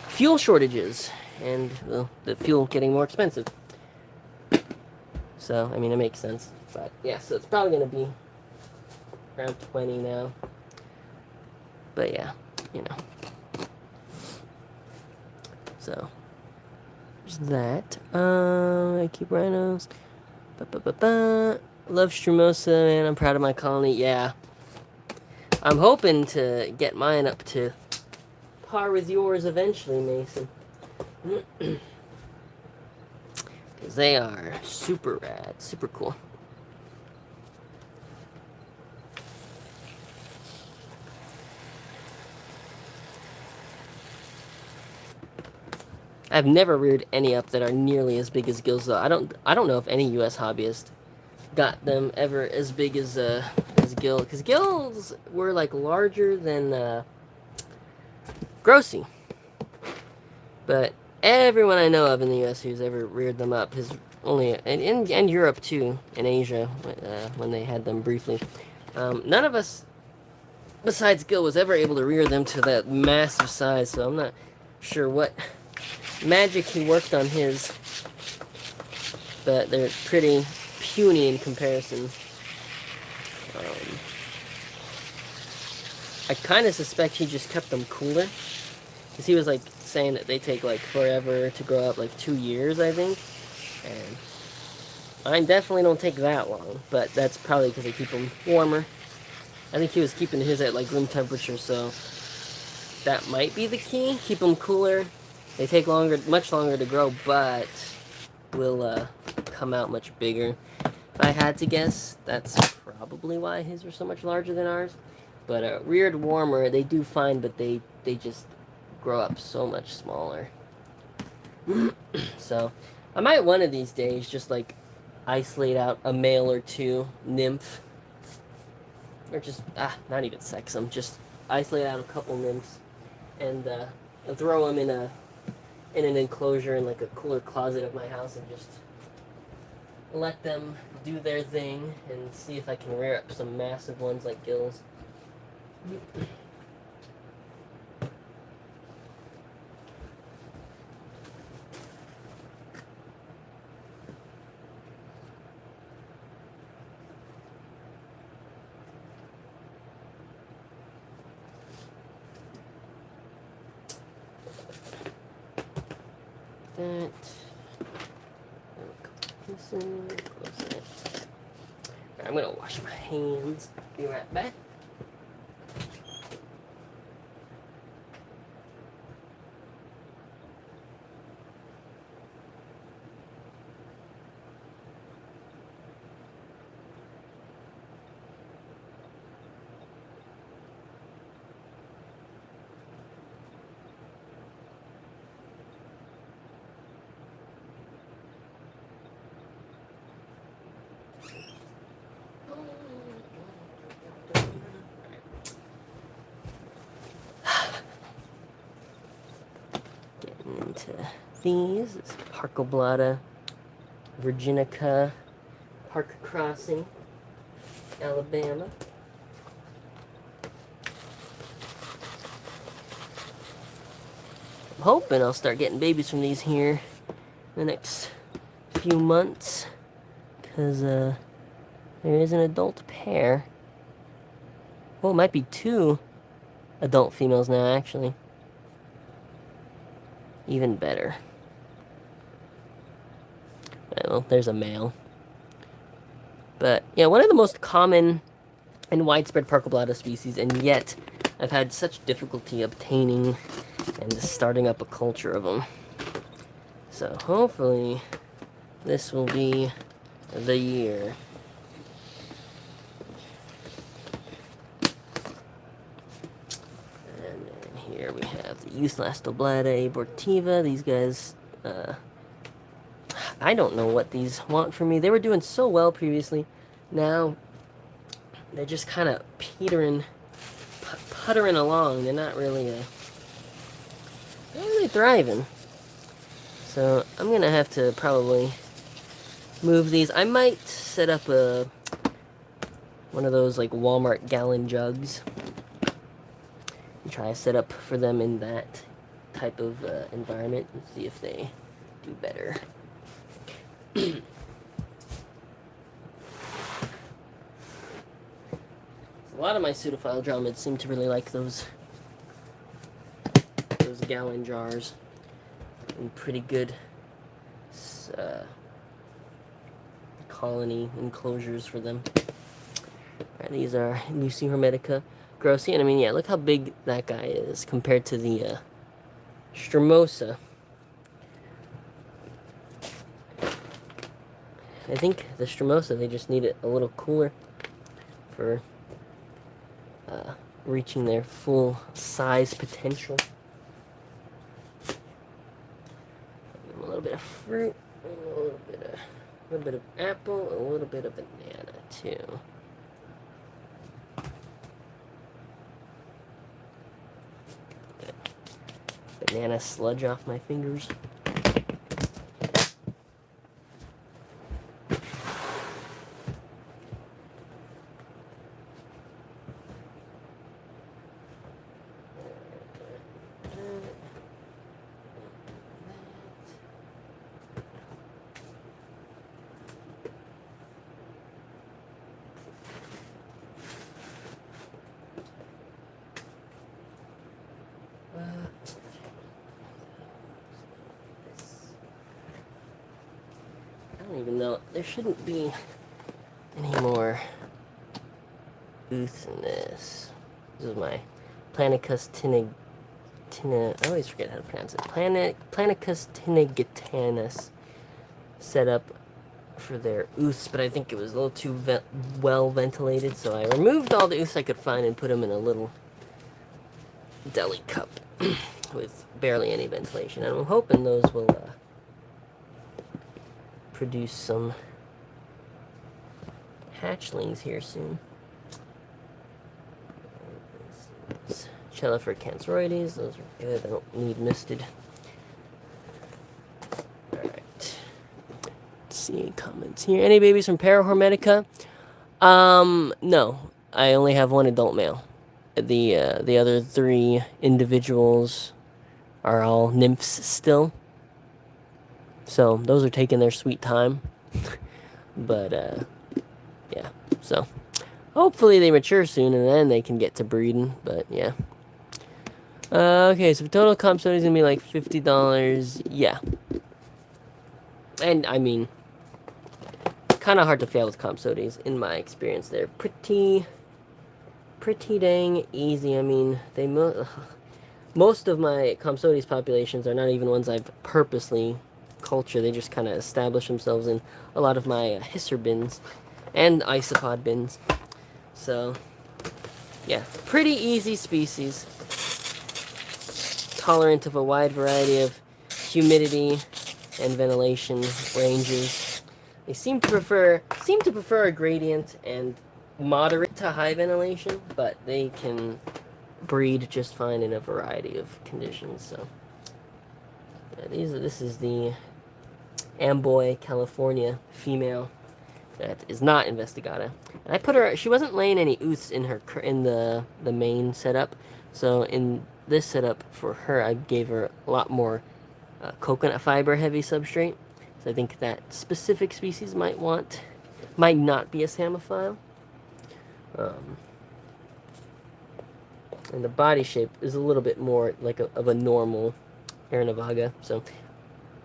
fuel shortages and the fuel getting more expensive. So, I mean, it makes sense. But, yeah, so it's probably going to be around 20 now. But, yeah, you know. So, there's that. I keep rhinos. Love Strumosa, man. I'm proud of my colony. Yeah. I'm hoping to get mine up to par with yours eventually, Mason. Because they are super rad. Super cool. I've never reared any up that are nearly as big as gills though. I don't know if any U.S. hobbyist got them ever as big as gill, because gills were like larger than Grossi. But everyone I know of in the U.S. who's ever reared them up has only, and Europe too, and Asia, when they had them briefly. None of us, besides Gil, was ever able to rear them to that massive size, so I'm not sure what magic he worked on his, but they're pretty puny in comparison. I kind of suspect he just kept them cooler, because he was like saying that they take like forever to grow up, like 2 years, I think, and mine definitely don't take that long, but that's probably because they keep them warmer. I think he was keeping his at like room temperature, so that might be the key. Keep them cooler. They take longer, much longer to grow, but will come out much bigger. If I had to guess, that's probably why his were so much larger than ours. But reared warmer, they do fine, but they just grow up so much smaller. So I might one of these days just like isolate out a male or two nymph, or just not even sex them, just isolate out a couple nymphs and throw them in an enclosure in like a cooler closet of my house and just let them do their thing and see if I can rear up some massive ones like gills. That. Close that. I'm gonna wash my hands. Be right back. Into these. It's Parkoblata, Virginica, Park Crossing, Alabama. I'm hoping I'll start getting babies from these here in the next few months, because there is an adult pair. Well, it might be 2 adult females now, actually. Even better. Well, there's a male. But, yeah, one of the most common and widespread Parkoblata species, and yet I've had such difficulty obtaining and starting up a culture of them. So, hopefully, this will be the year. And then here we have the Euslastoblata abortiva. These guys, I don't know what these want from me. They were doing so well previously. Now, they're just kind of puttering along. They're not really thriving. So I'm going to have to probably move these. I might set up one of those like Walmart gallon jugs and try a setup for them in that type of environment and see if they do better. A lot of my pseudophile dromids seem to really like those gallon jars, and pretty good colony enclosures for them. Right, these are Lucy Hermetica Grossi, and I mean, yeah, look how big that guy is compared to the Stromosa. I think the Stromosa, they just need it a little cooler for reaching their full size potential. little bit of fruit, a little bit of apple, a little bit of banana too. Banana sludge off my fingers. I don't even know. There shouldn't be any more ooth in this. This is my Planicus I always forget how to pronounce it. Planicus tinagitanus setup for their ooths, but I think it was a little too well ventilated, so I removed all the ooths I could find and put them in a little deli cup with barely any ventilation. And I'm hoping those will produce some hatchlings here soon. Chellifer canceroides, those are good. I don't need misted. Alright. Let's see any comments here. Any babies from Parahormetica? No. I only have one adult male. The other 3 individuals are all nymphs still. So those are taking their sweet time. But yeah. So hopefully they mature soon and then they can get to breeding, but yeah. Okay, so total comp study is gonna be like $50. Yeah. And I mean, kind of hard to fail with comp studies in my experience. They're pretty dang easy. I mean, most of my Compsodius populations are not even ones I've purposely cultured. They just kind of establish themselves in a lot of my Hisser bins and isopod bins. So, yeah, pretty easy species. Tolerant of a wide variety of humidity and ventilation ranges. They seem to prefer a gradient and moderate to high ventilation, but they can breed just fine in a variety of conditions. So yeah, this is the Amboy, California female that is not investigata. And I put her. She wasn't laying any ooths in the main setup. So in this setup for her, I gave her a lot more coconut fiber heavy substrate. So I think that specific species might not be a Samophile. And the body shape is a little bit more like of a normal Aranabaga. So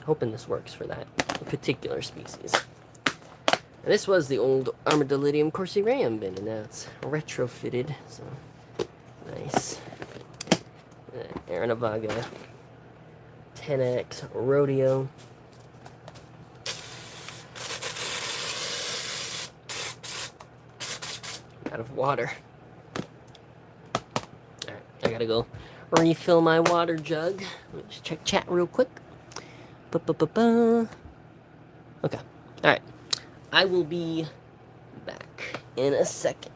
hoping this works for that particular species. And this was the old Armadillidium corsireum bin, and now it's retrofitted. So nice. Aranabaga 10X Rodeo. Out of water. Alright, I gotta go refill my water jug. Let me just check chat real quick. Okay. Alright. I will be back in a second.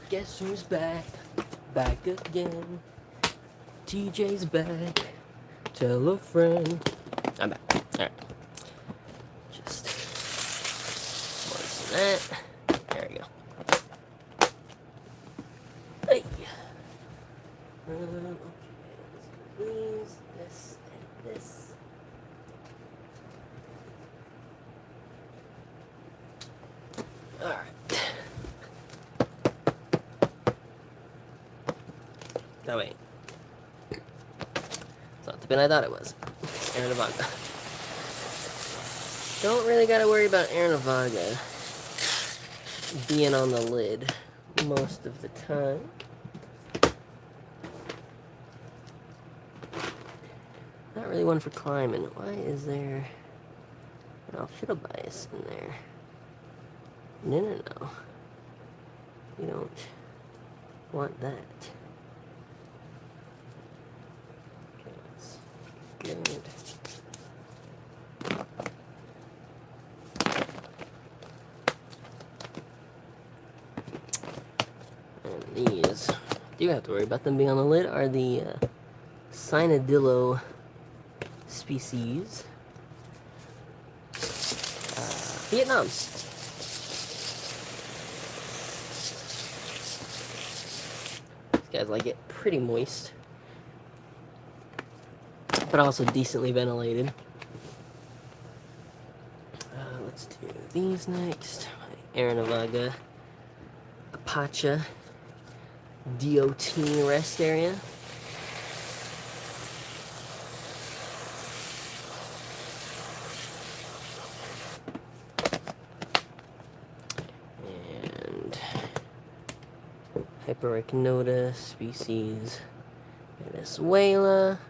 Guess who's back? Back again. TJ's back. Tell a friend. I'm back. Alright. Just once that. There we go. Hey. Okay. These, this, and this. Alright. Oh wait. It's not the bin I thought it was. Aaron Avaga. Don't really gotta worry about Aaron Avaga being on the lid most of the time. Not really one for climbing. Why is there an alpha bias in there? No. You don't want that. Okay, that's good. And these, do have to worry about them being on the lid, are the Cynodillo species. Vietnam. These guys like it pretty moist, but also decently ventilated. Let's do these next. Aaron Avaga Apache DOT rest area. And Hyperichnota species Venezuela.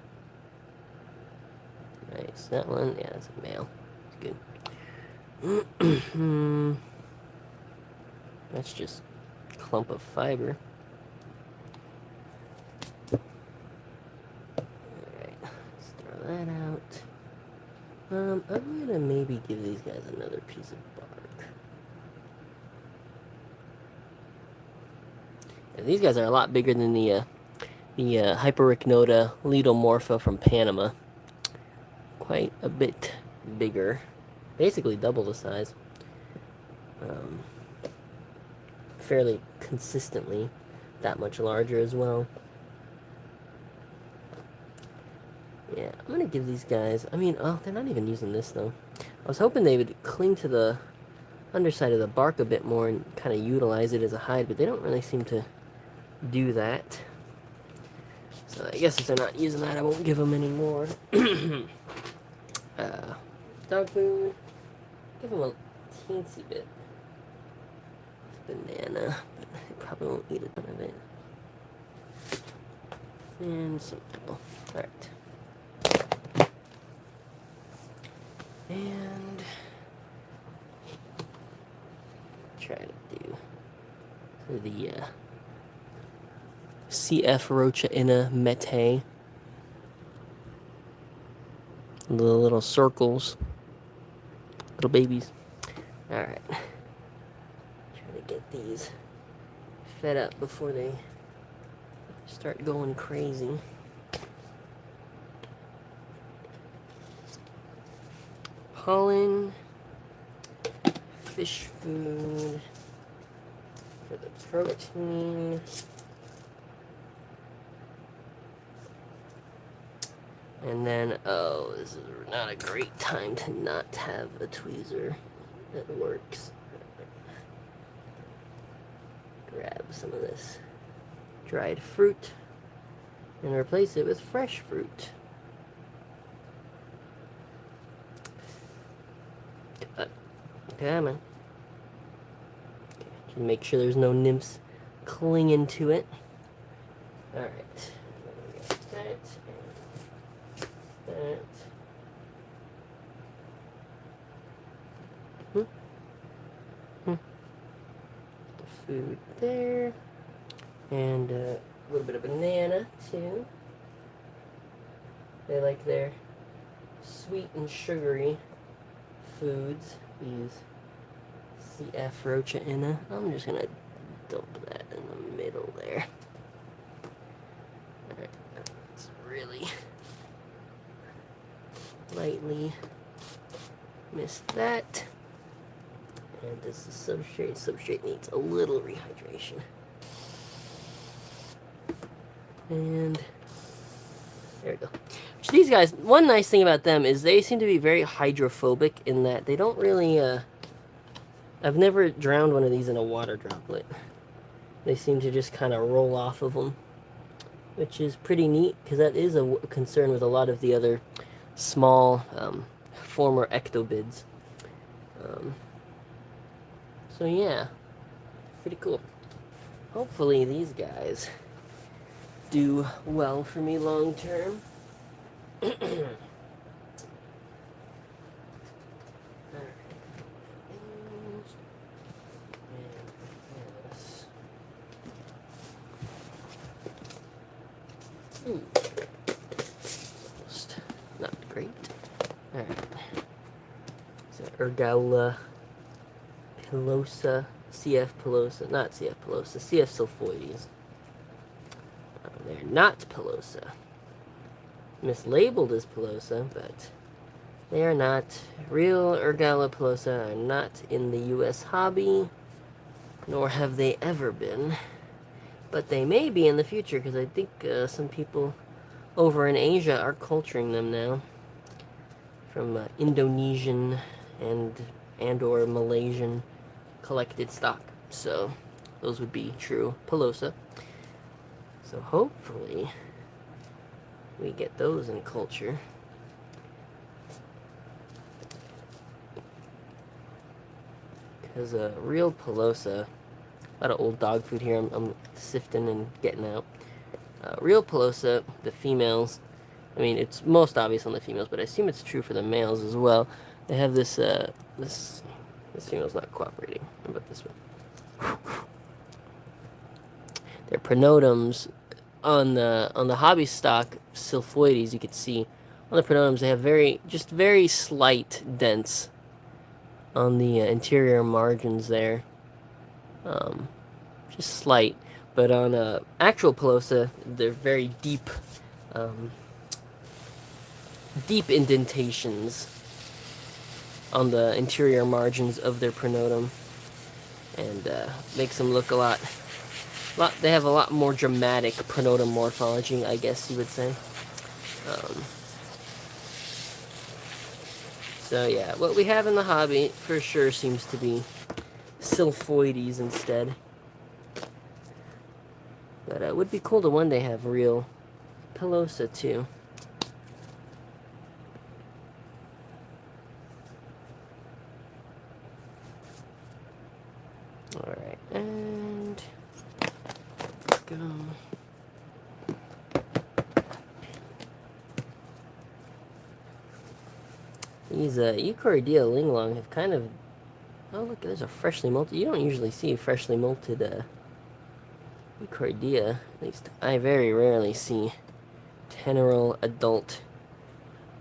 Nice, that one, yeah, that's a male. It's good. That's just a clump of fiber. Alright, let's throw that out. I'm gonna maybe give these guys another piece of bark. Yeah, these guys are a lot bigger than the Hyperichnota Lidomorpha from Panama. Quite a bit bigger. Basically double the size. Fairly consistently that much larger as well. Yeah, I'm gonna give these guys, I mean, oh, they're not even using this though. I was hoping they would cling to the underside of the bark a bit more and kind of utilize it as a hide, but they don't really seem to do that. So I guess if they're not using that, I won't give them any more. Dog food, give them a teensy bit of banana, but they probably won't eat a ton of it. And some apple. Alright. And try to do the CF Rocha Inna Mete. The little circles. Little babies. Alright. Try to get these fed up before they start going crazy. Pollen, fish food for the protein, and then, oh, this is not a great time to not have a tweezer that works. Grab some of this dried fruit and replace it with fresh fruit. Come on. Okay, just make sure there's no nymphs clinging to it. Alright. That. The food there. And a little bit of banana, too. They like their sweet and sugary foods. These CF Rocha Inna. I'm just gonna dump that in the middle there. Alright, let's really lightly missed that. And this is substrate. Substrate needs a little rehydration. And there we go. Which these guys, one nice thing about them is they seem to be very hydrophobic in that they don't really, I've never drowned one of these in a water droplet. They seem to just kind of roll off of them, which is pretty neat, because that is a concern with a lot of the other small former ectobids. So yeah, pretty cool. Hopefully these guys do well for me long term. Not great. Alright. So Ergala pilosa, CF pilosa, not CF pilosa, CF sulfoides. They're not pilosa. Mislabeled as pilosa, but they are not. Real Ergala pilosa are not in the U.S. hobby, nor have they ever been. But they may be in the future, because I think some people over in Asia are culturing them now. From Indonesian and or Malaysian collected stock. So those would be true pilosa. So hopefully we get those in culture. Because real pilosa, a lot of old dog food here I'm sifting and getting out. Real pilosa, the females, I mean, it's most obvious on the females, but I assume it's true for the males as well. They have this, this female's not cooperating. How about this one? Their pronotums on the hobby stock Sylphoides, you could see on the pronotums they have very slight dents on the interior margins there. Just slight, but on actual pilosa, they're very deep, deep indentations on the interior margins of their pronotum, and makes them look a lot. They have a lot more dramatic pronotum morphology, I guess you would say. So yeah, what we have in the hobby for sure seems to be Sylphoides instead. But it would be cool to one day have real pilosa too. Alright, and let's go. These Euchordea linglong have kind of... Oh look, there's a freshly molted... You don't usually see freshly molted Euchordea. At least I very rarely see teneral adult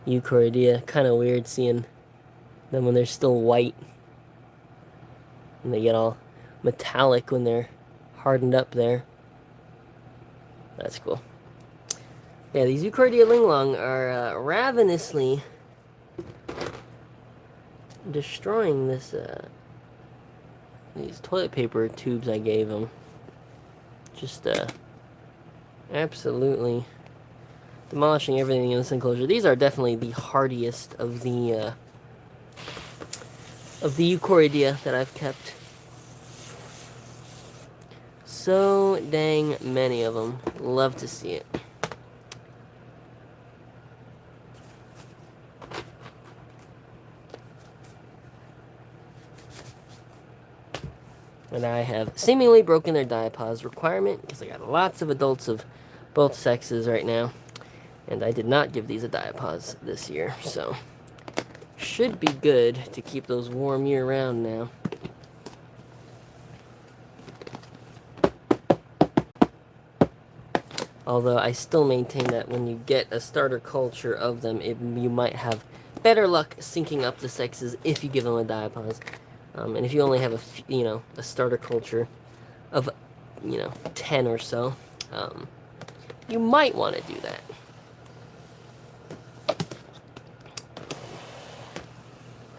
Euchordea. Kind of weird seeing them when they're still white. And they get all metallic when they're hardened up there. That's cool. Yeah, these Euchordea linglong are ravenously destroying this these toilet paper tubes I gave them. Just absolutely demolishing everything in this enclosure. These are definitely the hardiest of the Euchordea that I've kept. So dang many of them. Love to see it. And I have seemingly broken their diapause requirement because I got lots of adults of both sexes right now. And I did not give these a diapause this year, so should be good to keep those warm year-round now. Although I still maintain that when you get a starter culture of them, you might have better luck syncing up the sexes if you give them a diapause. And if you only have a starter culture of 10 or so, you might want to do that.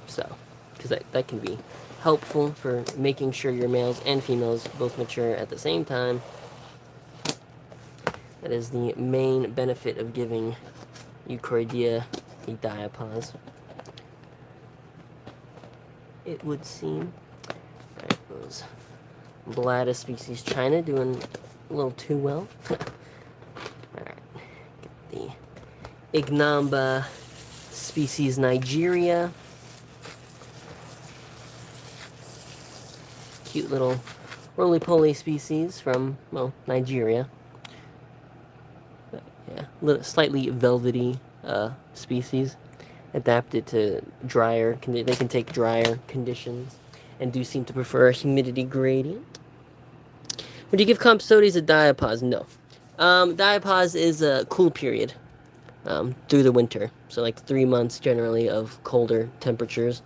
So, because that can be helpful for making sure your males and females both mature at the same time. That is the main benefit of giving Euchroidea a diapause, it would seem. Alright, those Blatta species China doing a little too well. Alright, get the Ignamba species Nigeria. Cute little roly-poly species from, well, Nigeria. But, yeah, slightly velvety species, adapted to drier, they can take drier conditions, and do seem to prefer a humidity gradient. Would you give Compsodius a diapause? No. Diapause is a cool period through the winter, so like 3 months generally of colder temperatures.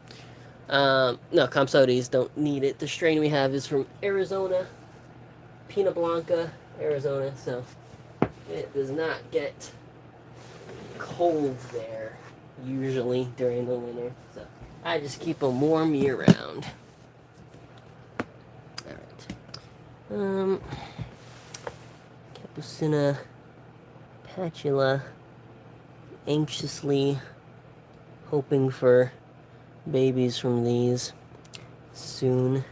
No, Compsodius don't need it. The strain we have is from Arizona, Pina Blanca, Arizona, so it does not get cold there usually during the winter. So I just keep them warm year round. Alright. Capucina patula, anxiously hoping for babies from these soon.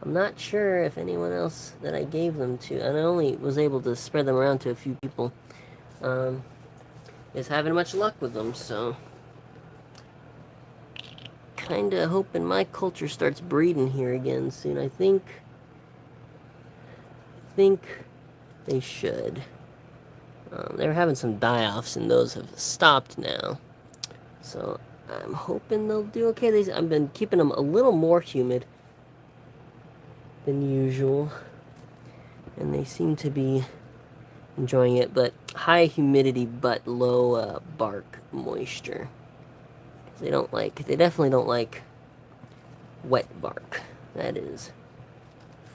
I'm not sure if anyone else that I gave them to, and I only was able to spread them around to a few people, is having much luck with them, so kinda hoping my culture starts breeding here again soon. I think they should. They were having some die-offs, and those have stopped now. So I'm hoping they'll do okay. I've been keeping them a little more humid than usual, and they seem to be enjoying it, but high humidity but low bark moisture. They definitely don't like wet bark. That is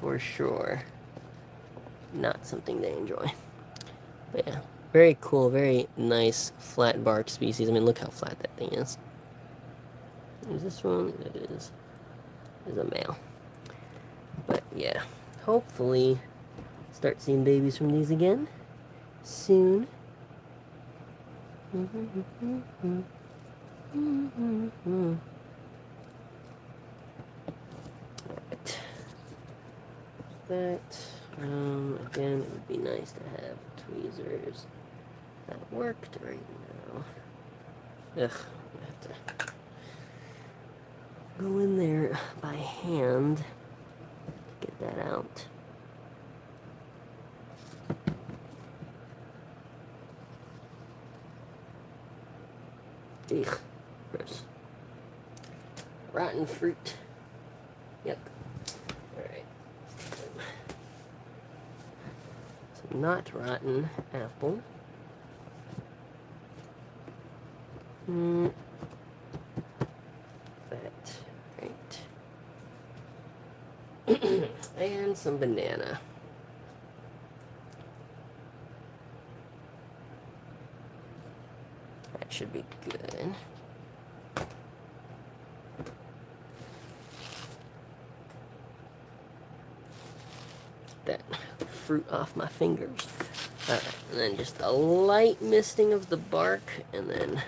for sure not something they enjoy. But yeah, very cool, very nice flat bark species. I mean, look how flat that thing is. Is this one? It is a male. But yeah, hopefully start seeing babies from these again soon. Right. That again, it would be nice to have tweezers that worked right now. Ugh, I have to go in there by hand to get that out. Ugh, gross. Rotten fruit. Yep. Alright. So not rotten apple. That. Right. And some banana. That should be good. That fruit off my fingers. Alright, and then just a light misting of the bark, and then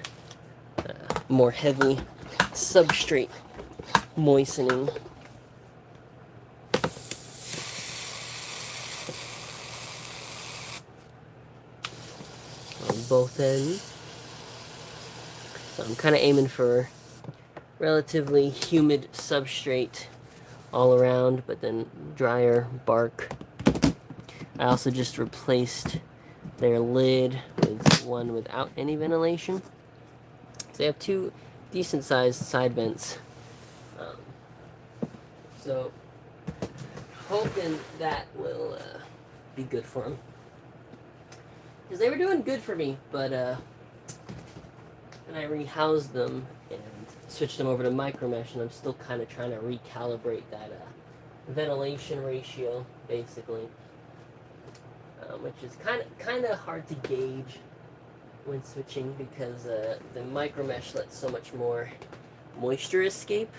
more heavy substrate moistening. On both ends. So I'm kind of aiming for relatively humid substrate all around, but then drier bark. I also just replaced their lid with one without any ventilation. So they have two decent sized side vents. So hoping that will be good for them. Because they were doing good for me, but and I rehoused them and switched them over to micro mesh, and I'm still kind of trying to recalibrate that ventilation ratio, basically, which is kind of hard to gauge when switching because the micro mesh lets so much more moisture escape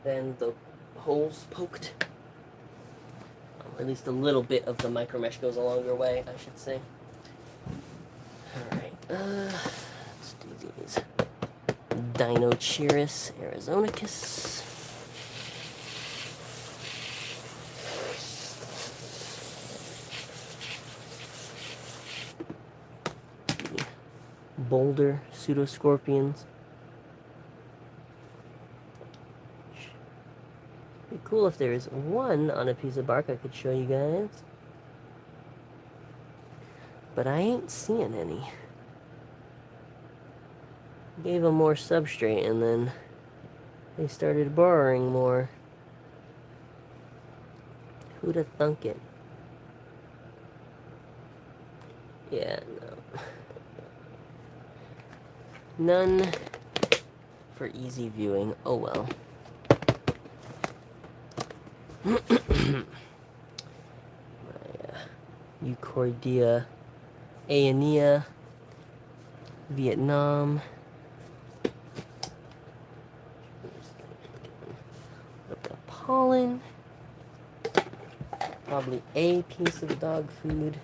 than the holes poked. At least a little bit of the micro mesh goes a longer way, I should say. Alright, let's do these. Dinocheirus arizonicus. Boulder pseudoscorpions. Be cool if there is one on a piece of bark I could show you guys. But I ain't seeing any. Gave them more substrate and then they started burrowing more. Who'd have thunk it? Yeah, no. None for easy viewing. Oh well. My Euchordea Aenea, Vietnam. Look at pollen. Probably a piece of dog food.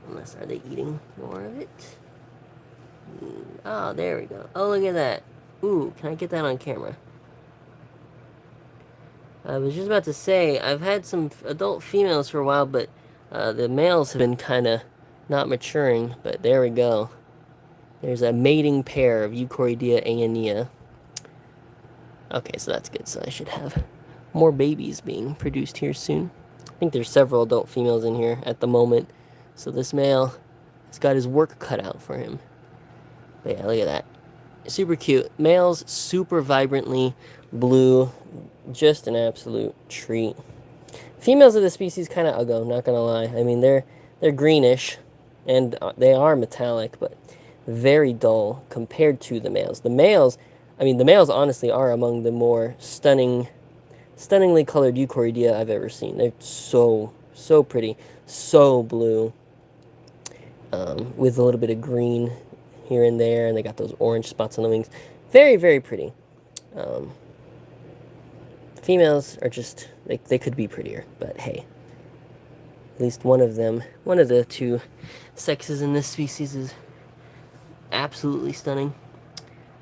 Unless, are they eating more of it? Oh, there we go. Oh, look at that. Ooh, can I get that on camera? I was just about to say, I've had some adult females for a while, but the males have been kind of not maturing, but there we go. There's a mating pair of Euchordea aenea. Okay, so that's good. So I should have more babies being produced here soon. I think there's several adult females in here at the moment. So this male has got his work cut out for him. But yeah, look at that. Super cute. Males super vibrantly blue. Just an absolute treat. Females of the species kind of uggo, not gonna lie. I mean, they're greenish, and they are metallic, but very dull compared to the males. The males, I mean, the males honestly are among the more stunningly colored Euchordea I've ever seen. They're so pretty, so blue, with a little bit of green here and there, and they got those orange spots on the wings. Very, very pretty. Females are just, they could be prettier, but hey. At least one of the two sexes in this species is absolutely stunning.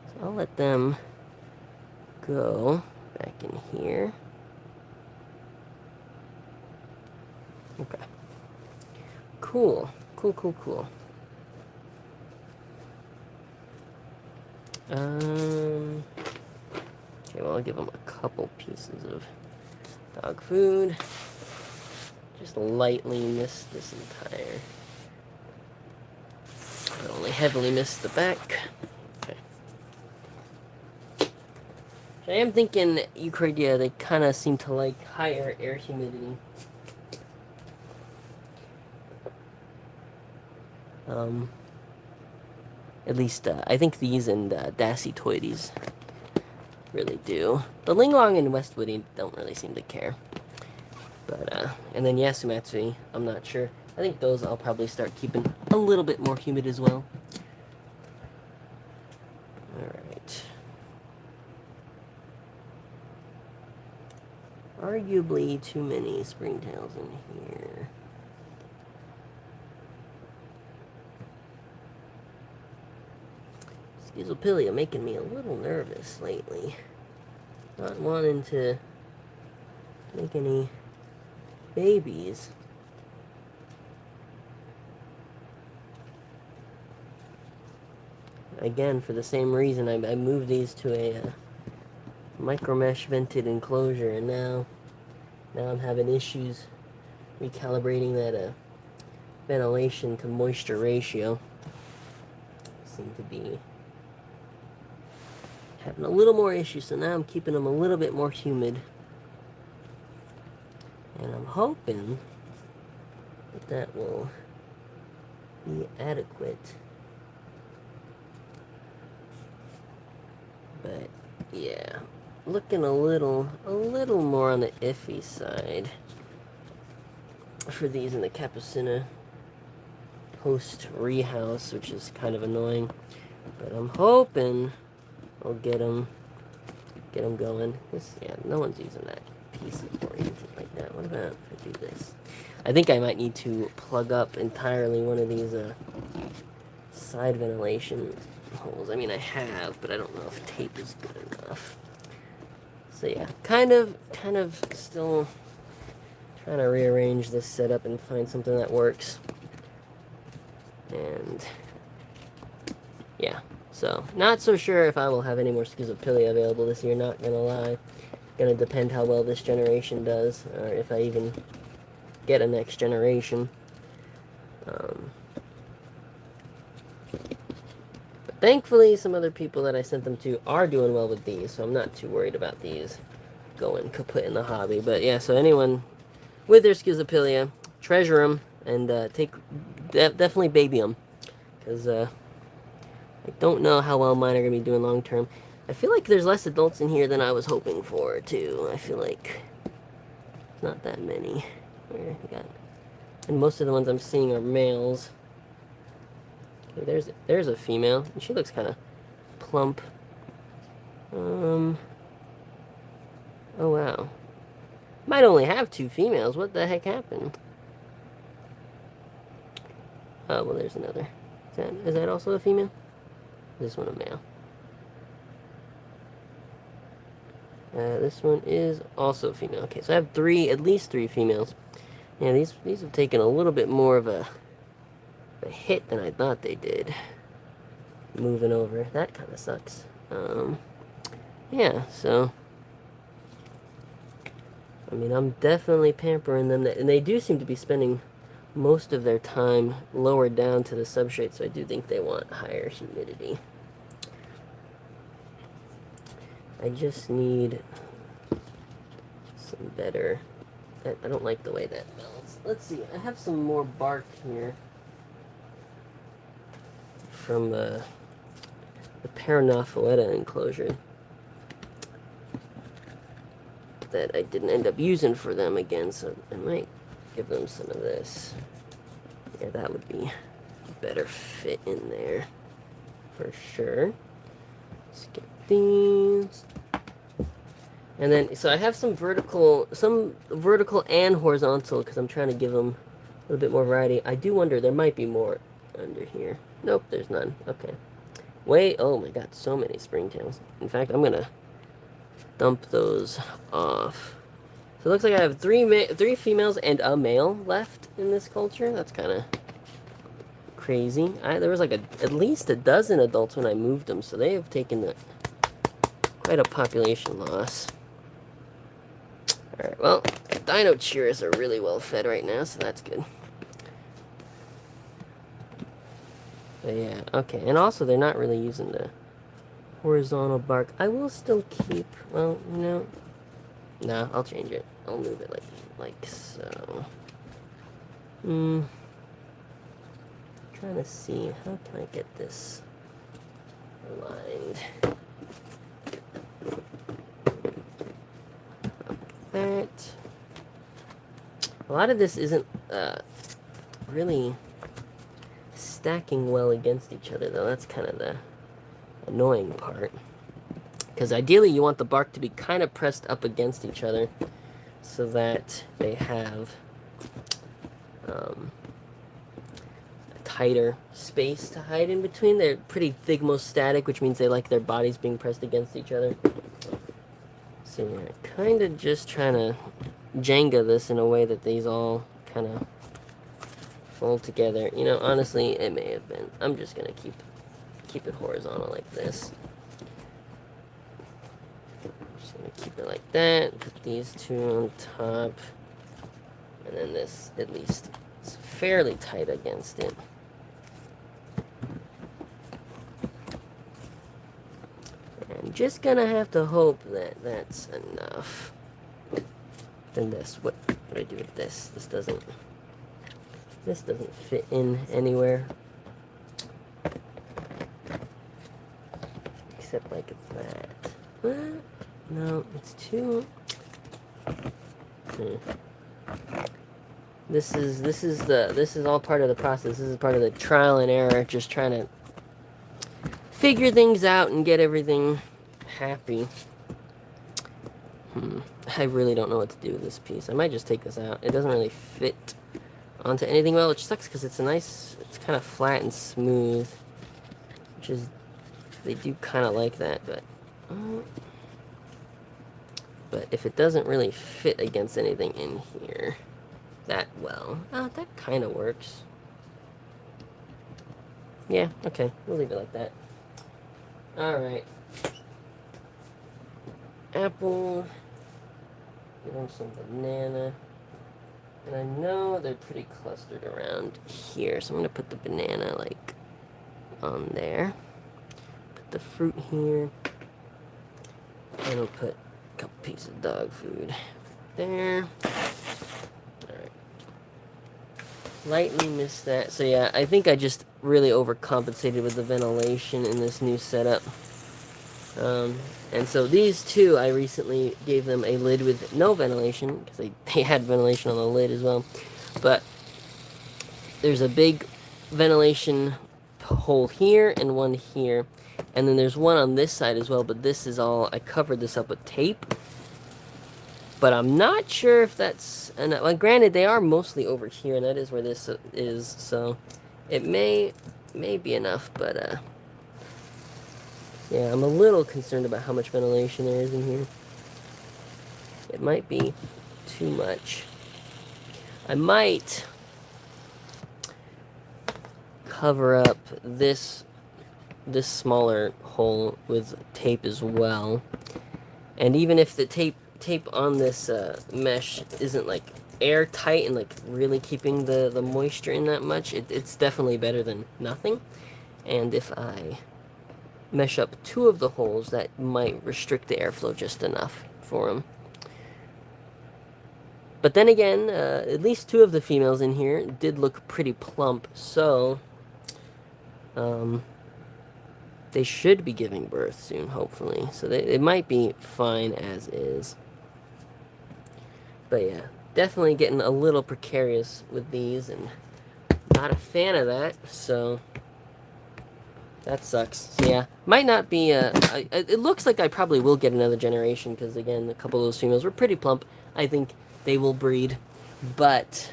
So I'll let them go back in here. Okay. Cool. Cool. Okay, well, I'll give them a couple pieces of dog food. Just lightly missed this entire. I only heavily missed the back. Okay. I am thinking Euchordea, they kind of seem to like higher air humidity. At least, I think these and Dasytoides really do. The Linglong and Westwoody don't really seem to care. But, and then Yasumatsui, I'm not sure. I think those I'll probably start keeping a little bit more humid as well. Alright. Arguably too many springtails in here. Schizopilia making me a little nervous lately. Not wanting to make any babies. Again, for the same reason, I moved these to a micro mesh vented enclosure, and now I'm having issues recalibrating that ventilation to moisture ratio. Seem to be having a little more issues, so now I'm keeping them a little bit more humid. And I'm hoping that will be adequate. But yeah, looking a little more on the iffy side for these in the Capucina host rehouse, which is kind of annoying. But I'm hoping I'll get them going. Yeah, no one's using that piece or anything like that. What about if I do this? I think I might need to plug up entirely one of these side ventilation holes. I mean, I have, but I don't know if tape is good enough. So yeah, kind of still trying to rearrange this setup and find something that works. And yeah, so not so sure if I will have any more Schizopilia available this year, not gonna lie. Gonna depend how well this generation does, or if I even get a next generation. But thankfully, some other people that I sent them to are doing well with these, so I'm not too worried about these going kaput in the hobby. But yeah, so anyone with their Schizopilia, treasure them and definitely baby them, because I don't know how well mine are gonna be doing long term. I feel like there's less adults in here than I was hoping for too. I feel like not that many. And most of the ones I'm seeing are males. Okay, there's a female, and she looks kind of plump. Oh wow. Might only have 2 females. What the heck happened? Oh, well, there's another. Is that also a female? This one a male. This one is also female. Okay, so I have at least 3 females. Yeah, these have taken a little bit more of a hit than I thought they did. Moving over. That kind of sucks. Yeah, so I mean, I'm definitely pampering them, and they do seem to be spending most of their time lower down to the substrate, so I do think they want higher humidity. I just need some better... I don't like the way that melts. Let's see, I have some more bark here from the Paranophylleta enclosure that I didn't end up using for them again, so I might give them some of this. Yeah, that would be a better fit in there for sure. Let's get these. And then, so I have some vertical and horizontal, because I'm trying to give them a little bit more variety. I do wonder, there might be more under here. Nope, there's none. Okay. Wait, oh my god, so many springtails. In fact, I'm gonna dump those off. So it looks like I have 3 females and a male left in this culture. That's kind of crazy. There was like at least a dozen adults when I moved them, so they have taken quite a population loss. Alright, well, Dino Cheers are really well fed right now, so that's good. But yeah, okay, and also they're not really using the horizontal bark. I will still keep, well, no, I'll change it. I'll move it like so. Trying to see, how can I get this aligned? That. A lot of this isn't really stacking well against each other, though. That's kind of the annoying part. Because ideally you want the bark to be kind of pressed up against each other so that they have a tighter space to hide in between. They're pretty thigmostatic, which means they like their bodies being pressed against each other. So yeah, kind of just trying to Jenga this in a way that these all kind of fold together. You know, honestly, it may have been. I'm just going to keep it horizontal like this. Just going to keep it like that. Put these 2 on top. And then this, at least, is fairly tight against it. And just going to have to hope that that's enough. Then this, what do I do with this? This doesn't fit in anywhere. except like that. What? No, it's too... This is all part of the process. This is part of the trial and error, just trying to figure things out and get everything happy. I really don't know what to do with this piece. I might just take this out. It doesn't really fit onto anything well, which sucks because it's it's kind of flat and smooth, which is, they do kind of like that, but if it doesn't really fit against anything in here that well, that kind of works. Yeah, okay, we'll leave it like that. Alright. Apple. Give them some banana. And I know they're pretty clustered around here, so I'm going to put the banana, like, on there. Put the fruit here. And I'll put a couple pieces of dog food there. Alright. Lightly missed that. So yeah, I think I just really overcompensated with the ventilation in this new setup. And so these two, I recently gave them a lid with no ventilation, because they had ventilation on the lid as well. But there's a big ventilation hole here and one here. And then there's one on this side as well, but this is all, I covered this up with tape. But I'm not sure if that's, and well, granted, they are mostly over here, and that is where this is, so it may be enough, but, yeah, I'm a little concerned about how much ventilation there is in here. It might be too much. I might cover up this smaller hole with tape as well. And even if the tape on this mesh isn't like airtight and like really keeping the moisture in that much, it's definitely better than nothing. And if I mesh up two of the holes, that might restrict the airflow just enough for them. But then again, at least two of the females in here did look pretty plump, so they should be giving birth soon, hopefully. So it might be fine as is. But yeah, definitely getting a little precarious with these, and not a fan of that, so that sucks. So yeah, might not be it looks like I probably will get another generation, because again, a couple of those females were pretty plump. I think they will breed, but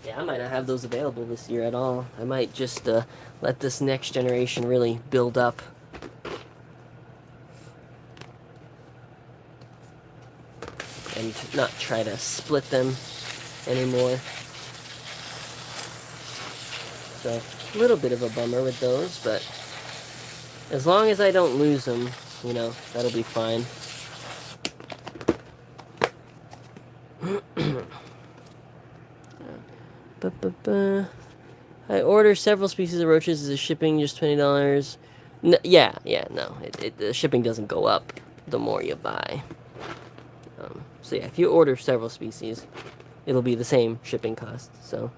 yeah, I might not have those available this year at all. I might just let this next generation really build up. And not try to split them anymore. So, a little bit of a bummer with those, but as long as I don't lose them, you know, that'll be fine. I order several species of roaches. Is the shipping just $20? No, yeah, no. The shipping doesn't go up the more you buy. So yeah, if you order several species, it'll be the same shipping cost. So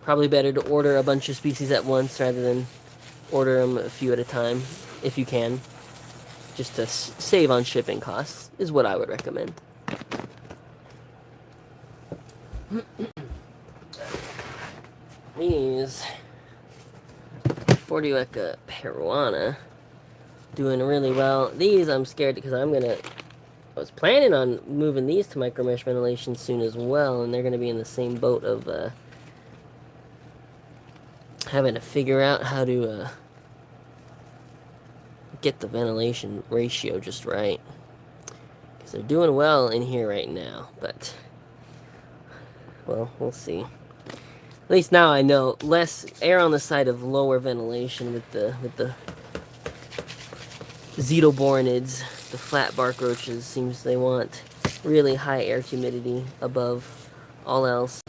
probably better to order a bunch of species at once rather than order them a few at a time, if you can. Just to save on shipping costs is what I would recommend. These 40-Weka Peruana doing really well. These I'm scared because I was planning on moving these to micro mesh ventilation soon as well, and they're going to be in the same boat of having to figure out how to get the ventilation ratio just right, because they're doing well in here right now, but well, we'll see. At least now I know less air on the side of lower ventilation with the Zetoborinids. The flat bark roaches, seems they want really high air humidity above all else.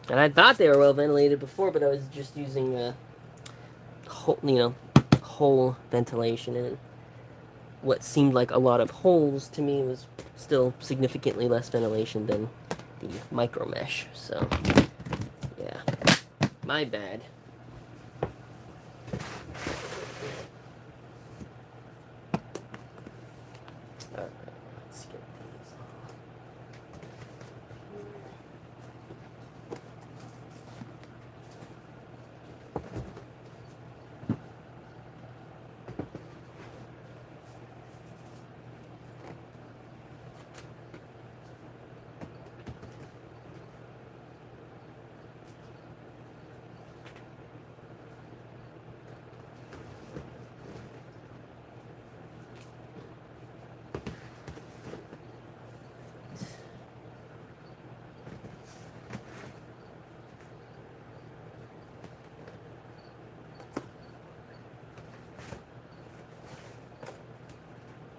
And I thought they were well ventilated before, but I was just using whole ventilation, and what seemed like a lot of holes to me was still significantly less ventilation than the micro mesh. So yeah, my bad.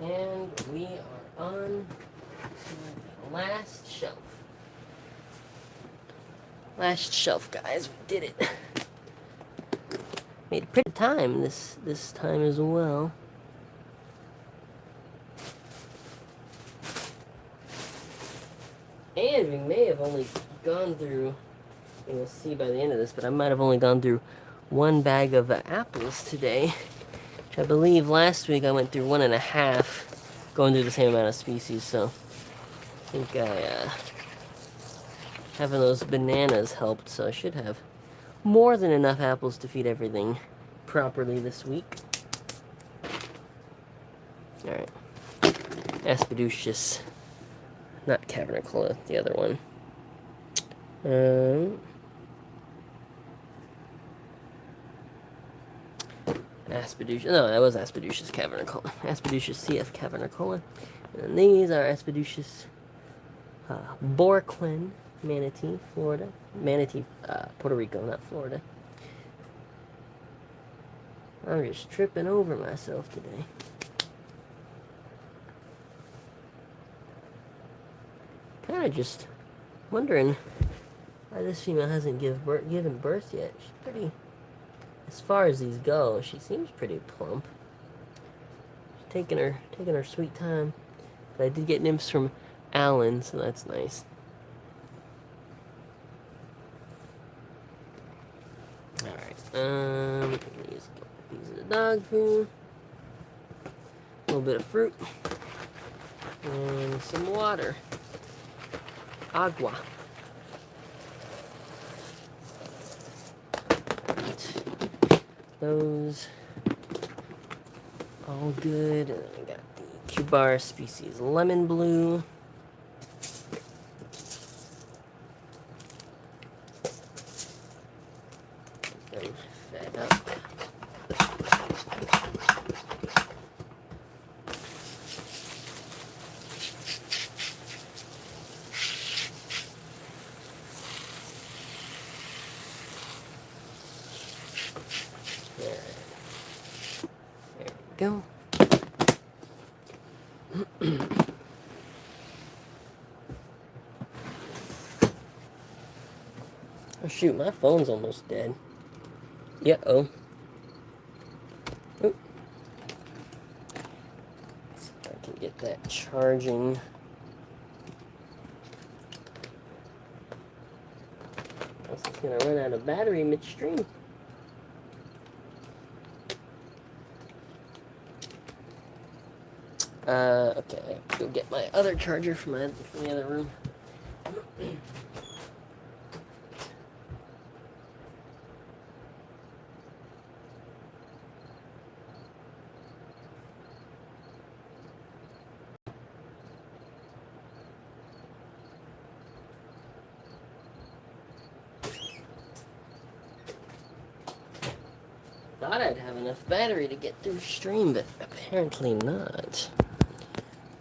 And we are on to the last shelf. Last shelf, guys. We did it. Made a pretty time this time as well. And we may have only gone through, and you'll see by the end of this, but I might have only gone through one bag of apples today. Which I believe last week I went through 1.5, going through the same amount of species, so I think having those bananas helped, so I should have more than enough apples to feed everything properly this week. Alright. Aspeducious. Not Cavernicola, the other one. Aspeducious. No, that was Aspeducious Cavernicola. Aspeducious CF Cavernicola. And these are Aspeducious Borquin Manatee, Florida. Manatee, Puerto Rico, not Florida. I'm just tripping over myself today. Kind of just wondering why this female hasn't given birth yet. She's pretty, as far as these go, she seems pretty plump. She's taking her sweet time. But I did get nymphs from Alan, so that's nice. Alright, these are the dog food. A little bit of fruit. And some water. Agua. Those all good. And then we got the Cubar species lemon blue. Them fed up. There we go. Oh shoot, my phone's almost dead. Yeah-oh. Oop. Let's see if I can get that charging. Else it's gonna run out of battery midstream. Okay, I have to go get my other charger from the other room. Thought I'd have enough battery to get through stream, but apparently not.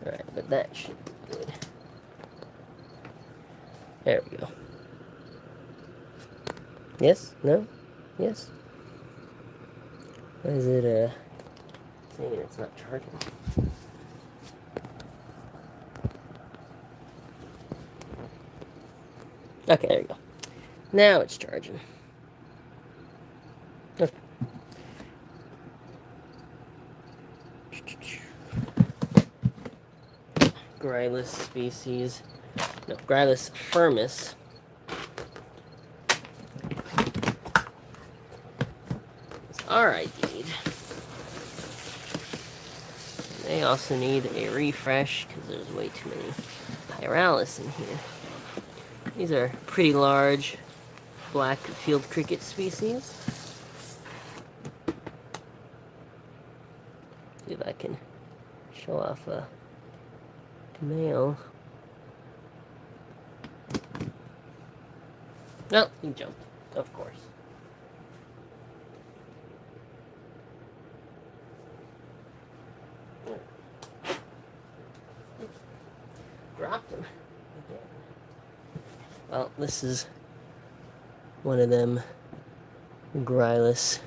Alright, but that should be good. There we go. Yes? No? Yes? Why is it, saying it's not charging? Okay, there we go. Now it's charging. Okay. Grylus species. No, Grylus firmus. It's RID'd. They also need a refresh because there's way too many Pyralis in here. These are pretty large black field cricket species. See if I can show off a male. No, he jumped, of course. Oops. Dropped him again. Well, this is one of them Grylus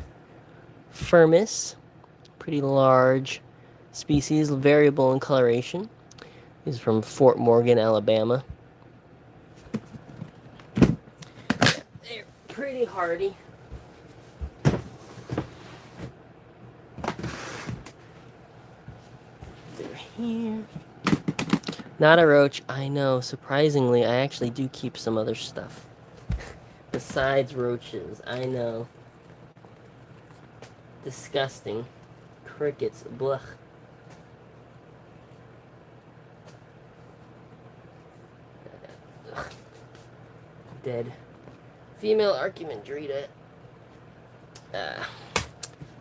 firmus. Pretty large species, variable in coloration. He's from Fort Morgan, Alabama. They're pretty hardy. They're here. Not a roach. I know. Surprisingly, I actually do keep some other stuff. Besides roaches. I know. Disgusting. Crickets. Blech. Dead. Female Archimandrita.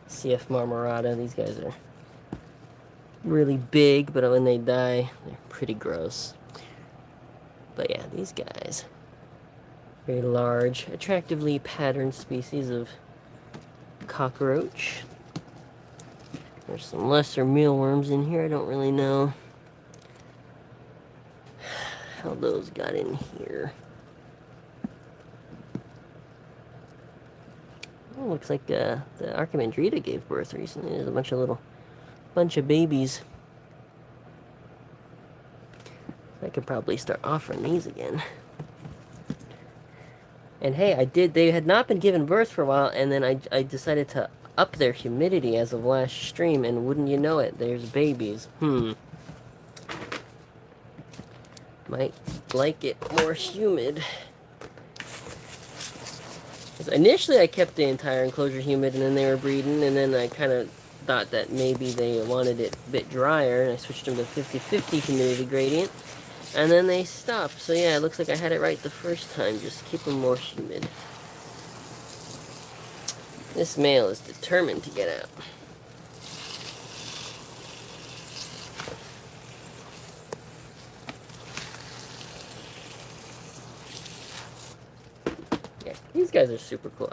CF Marmorata. These guys are really big, but when they die, they're pretty gross. But yeah, these guys. Very large, attractively patterned species of cockroach. There's some lesser mealworms in here. I don't really know how those got in here. Oh, looks like the Archimandrita gave birth recently. There's a bunch of babies. I could probably start offering these again. And hey, they had not been given birth for a while, and then I decided to up their humidity as of last stream, and wouldn't you know it, there's babies. Might like it more humid. Initially, I kept the entire enclosure humid, and then they were breeding, and then I kind of thought that maybe they wanted it a bit drier, and I switched them to 50-50 humidity gradient, and then they stopped. So yeah, it looks like I had it right the first time. Just keep them more humid. This male is determined to get out. Yeah, these guys are super cool.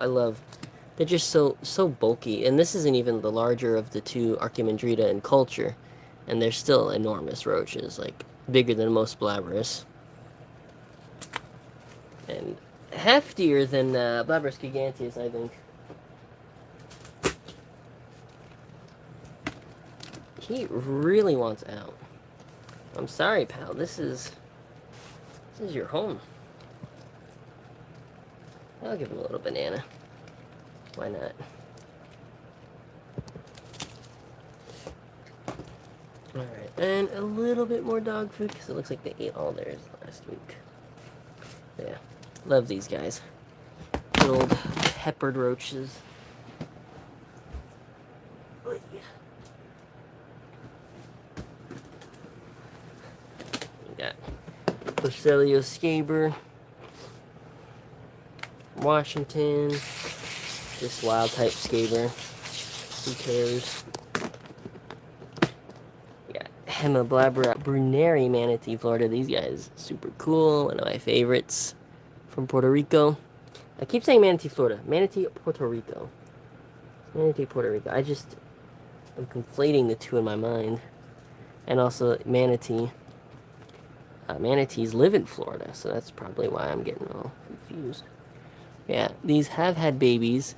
They're just so bulky. And this isn't even the larger of the two Archimandrita in culture. And they're still enormous roaches, like bigger than most Blabberus. And heftier than Blabberus giganteus, I think. He really wants out. I'm sorry, pal. This is your home. I'll give him a little banana. Why not? Alright, and a little bit more dog food, because it looks like they ate all theirs last week. Yeah, love these guys. Good old peppered roaches. Got Bacillio scaber, Washington, this wild type scaber. Who cares? We got Hemiblabra bruneri manatee, Florida. These guys super cool. One of my favorites from Puerto Rico. I keep saying manatee, Florida. Manatee, Puerto Rico. Manatee, Puerto Rico. I'm conflating the two in my mind. And also manatee. Manatees live in Florida, so that's probably why I'm getting all confused. Yeah, these have had babies.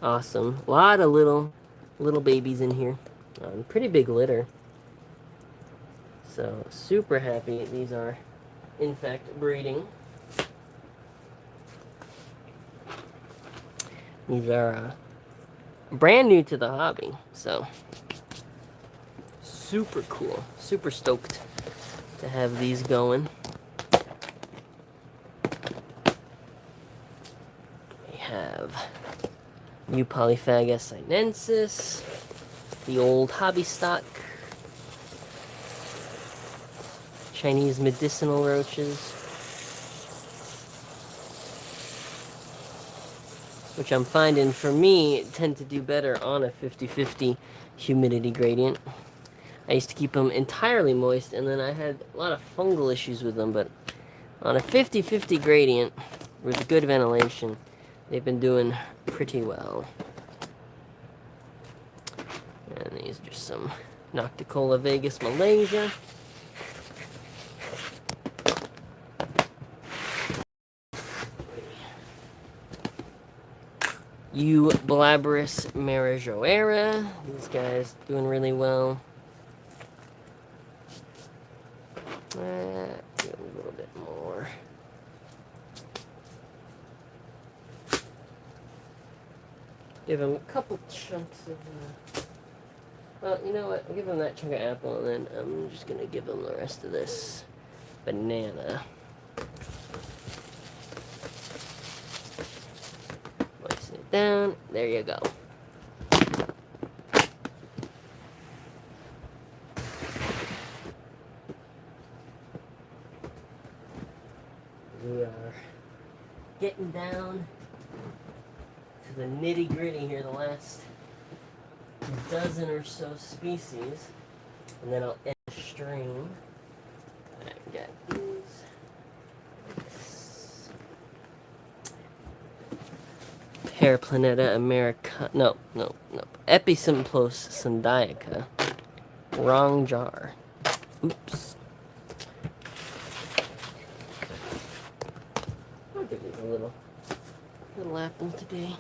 Awesome. A lot of little babies in here. Pretty big litter. So, super happy these are, in fact, breeding. These are brand new to the hobby, so super cool. Super stoked to have these going. We have Eupolyphagus sinensis, the old hobby stock, Chinese medicinal roaches, which I'm finding for me tend to do better on a 50-50 humidity gradient. I used to keep them entirely moist, and then I had a lot of fungal issues with them, but on a 50-50 gradient with good ventilation, they've been doing pretty well. And these are just some Nocticola Vegas Malaysia. Blabberus marijoera. These guys doing really well. Give them a little bit more. Give them a couple chunks of, well, you know what? I'll give them that chunk of apple, and then I'm just going to give them the rest of this banana. Moisten it down. There you go. We are getting down to the nitty-gritty here, the last dozen or so species, and then I'll end the stream. I got these. Paraplaneta americana. No. Episymplos sandaica. Wrong jar. Oops. I'll give these a little apple today.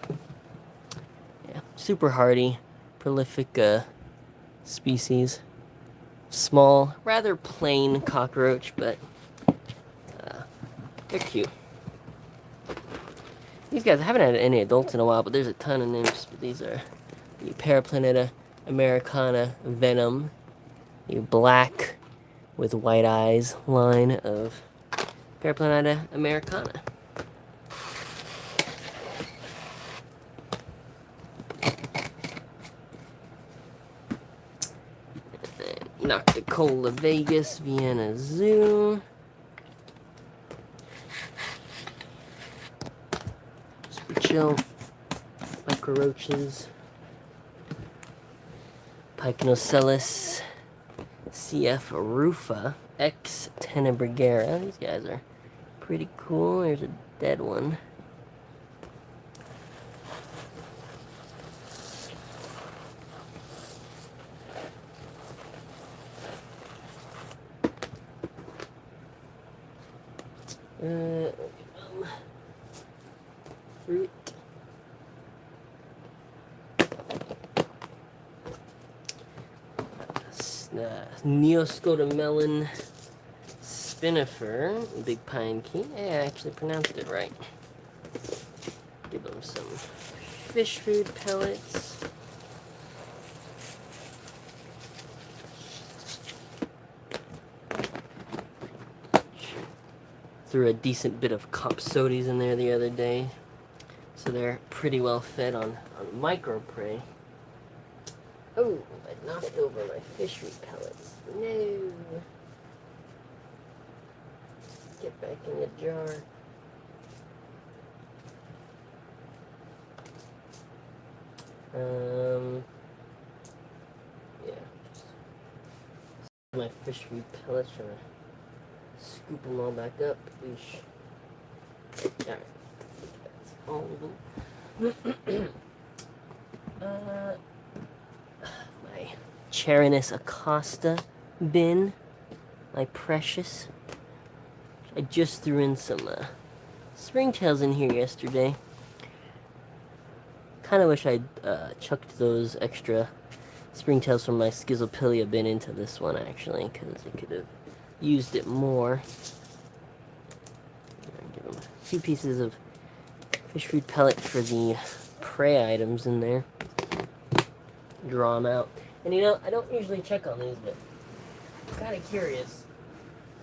Yeah, super hardy, prolific species. Small, rather plain cockroach, but they're cute. These guys, I haven't had any adults in a while, but there's a ton of nymphs. But these are the Paraplaneta americana venom, the black with white eyes line of Paraplaneta americana. Nocticola Vegas, Vienna Zoo. Super chill. Microroaches. Pycnocellus CF rufa X tenebrigera. These guys are pretty cool. There's a dead one. Fruit. Neoscotomelon spinifer, big pine key. I actually pronounced it right. Give them some fish food pellets. Threw a decent bit of Copsodes in there the other day, so they're pretty well fed on micro prey. Oh, I knocked over my fish food pellets. No. Get back in the jar. Yeah. My fish food pellets, trying to scoop them all back up. Alright. That's all of them. My Charinus acosta bin, my precious. I just threw in some springtails in here yesterday. Kind of wish I'd chucked those extra springtails from my Schizopilia bin into this one, actually, because I could have used it more. Give them a few pieces of fish food pellet for the prey items in there. Draw them out. And you know, I don't usually check on these, but I'm kind of curious.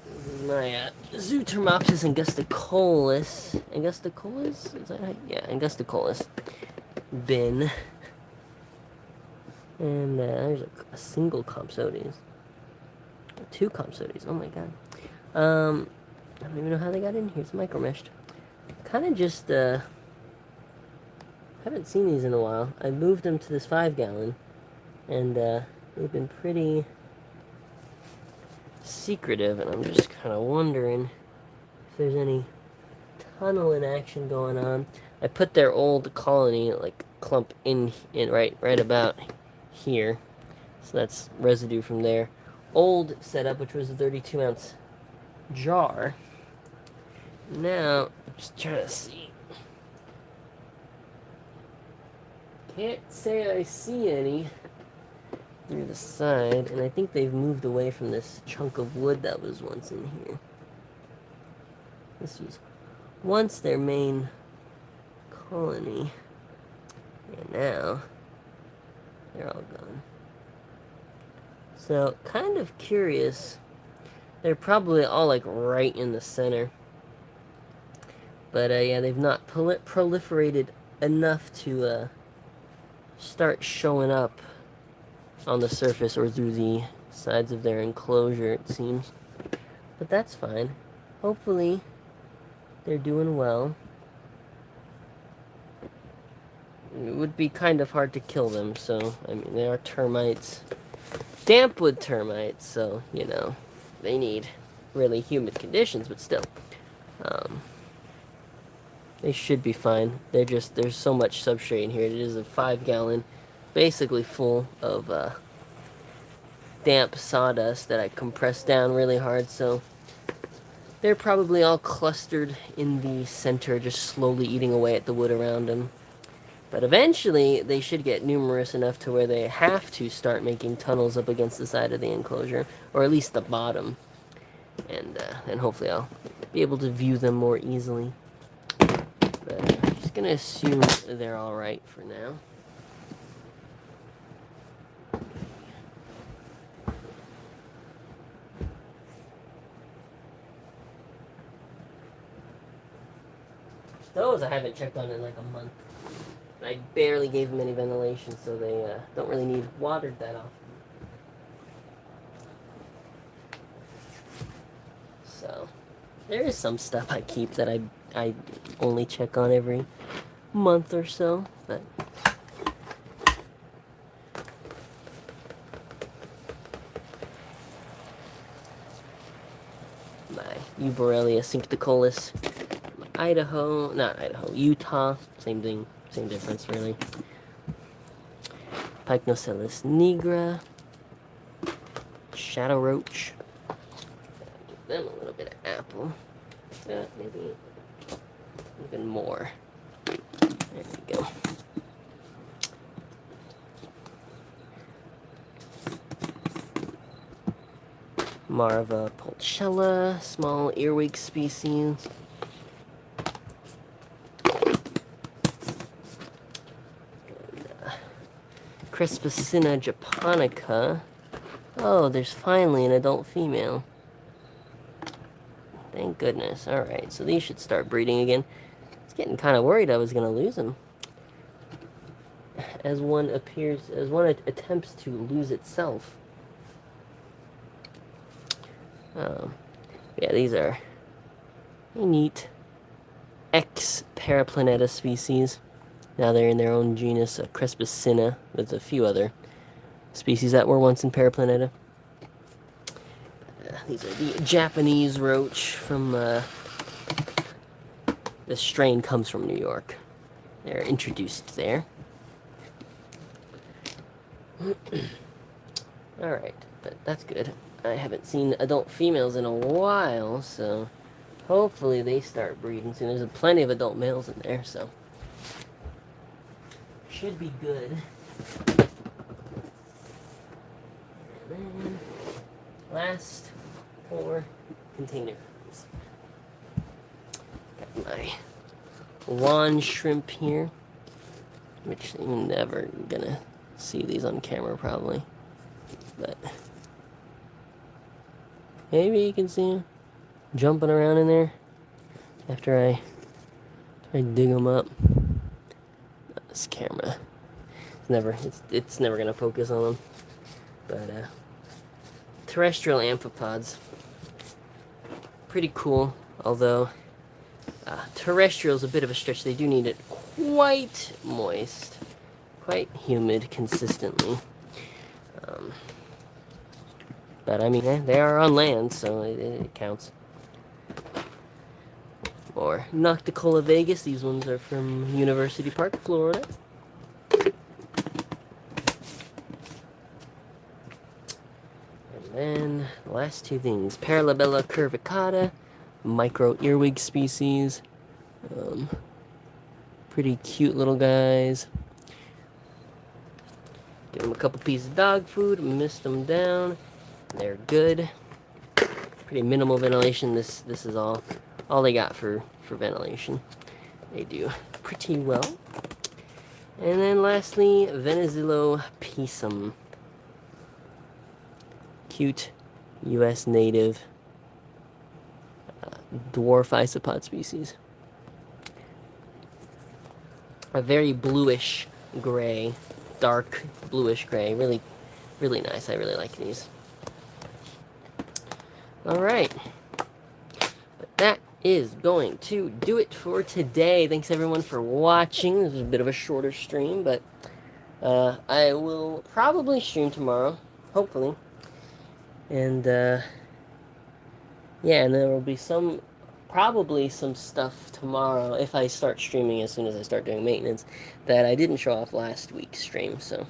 This is my Zootermopsis angusticolus. Angusticolus? Is that right? Yeah, angusticolus bin. And there's a single Copsodes. Two Copsodes. Oh my god. I don't even know how they got in here. It's micromeshed. Kind of just, haven't seen these in a while. I moved them to this 5-gallon. And they've been pretty secretive, and I'm just kind of wondering if there's any tunneling action going on. I put their old colony, like, clump in right about here. So that's residue from their old setup, which was a 32-ounce jar. Now, I'm just trying to see. Can't say I see any through the side, and I think they've moved away from this chunk of wood that was once in here. This was once their main colony, and now they're all gone. So, kind of curious. They're probably all like right in the center. But yeah, they've not proliferated enough to start showing up on the surface or through the sides of their enclosure, it seems. But that's fine. Hopefully, they're doing well. It would be kind of hard to kill them, so, I mean, they are termites. Dampwood termites, so, you know, they need really humid conditions, but still. They should be fine. There's so much substrate in here. It is a 5-gallon, basically full of damp sawdust that I compressed down really hard, so they're probably all clustered in the center, just slowly eating away at the wood around them. But eventually, they should get numerous enough to where they have to start making tunnels up against the side of the enclosure, or at least the bottom. And hopefully I'll be able to view them more easily. But I'm just gonna assume they're alright for now. Those I haven't checked on in like a month. I barely gave them any ventilation, so they don't really need watered that often. So, there is some stuff I keep that I only check on every month or so, but my Euborrelia cincticollis, Utah, same thing, same difference really. Pycnocelis nigra, shadow roach. Give them a little bit of apple. Maybe even more. There we go. Marva pulchella, small earwig species. Crespicina japonica. Oh, there's finally an adult female. Thank goodness. Alright, so these should start breeding again. I was getting kind of worried I was going to lose them. As one attempts to lose itself. Yeah, these are neat ex-Paraplaneta species. Now they're in their own genus, Crespicina, with a few other species that were once in Paraplaneta. These are the Japanese roach from, this strain comes from New York. They're introduced there. Alright, but that's good. I haven't seen adult females in a while, so hopefully they start breeding soon. There's plenty of adult males in there, so should be good. And then last 4 containers. Got my lawn shrimp here, which you're never gonna see these on camera probably, but maybe you can see them jumping around in there after I dig them up. This camera, it's never gonna focus on them, but terrestrial amphipods, pretty cool. Although terrestrial is a bit of a stretch. They do need it quite moist, quite humid consistently. But I mean, they are on land, so it counts. Or Nocticola Vegas. These ones are from University Park, Florida. And then the last 2 things. Paralabella curvicata, micro earwig species. Pretty cute little guys. Give them a couple pieces of dog food, mist them down. They're good. Pretty minimal ventilation. This is all they got for ventilation. They do pretty well. And then lastly, Venezillo pisum. Cute U.S. native dwarf isopod species. A very bluish gray, dark bluish gray. Really, really nice. I really like these. Alright. But that is going to do it for today. Thanks everyone for watching. This is a bit of a shorter stream, but I will probably stream tomorrow. Hopefully. And yeah, and there will be probably some stuff tomorrow, if I start streaming as soon as I start doing maintenance, that I didn't show off last week's stream, so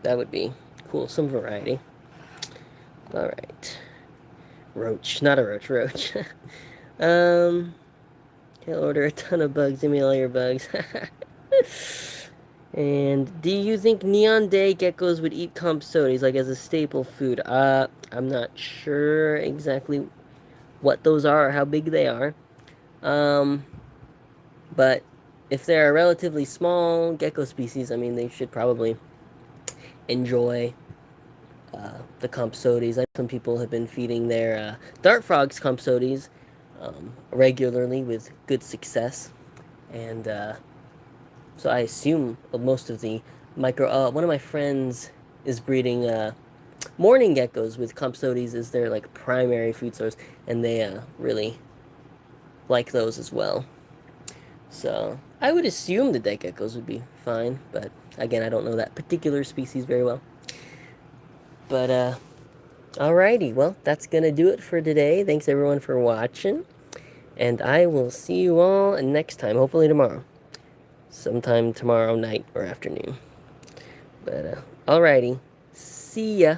that would be cool, some variety. Alright. Roach, not a roach. He'll order a ton of bugs, give me all your bugs. And do you think Neon Day geckos would eat compsodes, like as a staple food? I'm not sure exactly what those are or how big they are. But if they're a relatively small gecko species, I mean, they should probably enjoy the compsodes. I know some people have been feeding their dart frogs compsodes regularly with good success. And so I assume most of the one of my friends is breeding morning geckos with compsodes as their like primary food source, and they really like those as well. So I would assume the dead geckos would be fine, but again, I don't know that particular species very well. But alrighty, well, that's gonna do it for today. Thanks everyone for watching, and I will see you all next time, hopefully tomorrow. Sometime tomorrow night or afternoon. But alrighty, see ya.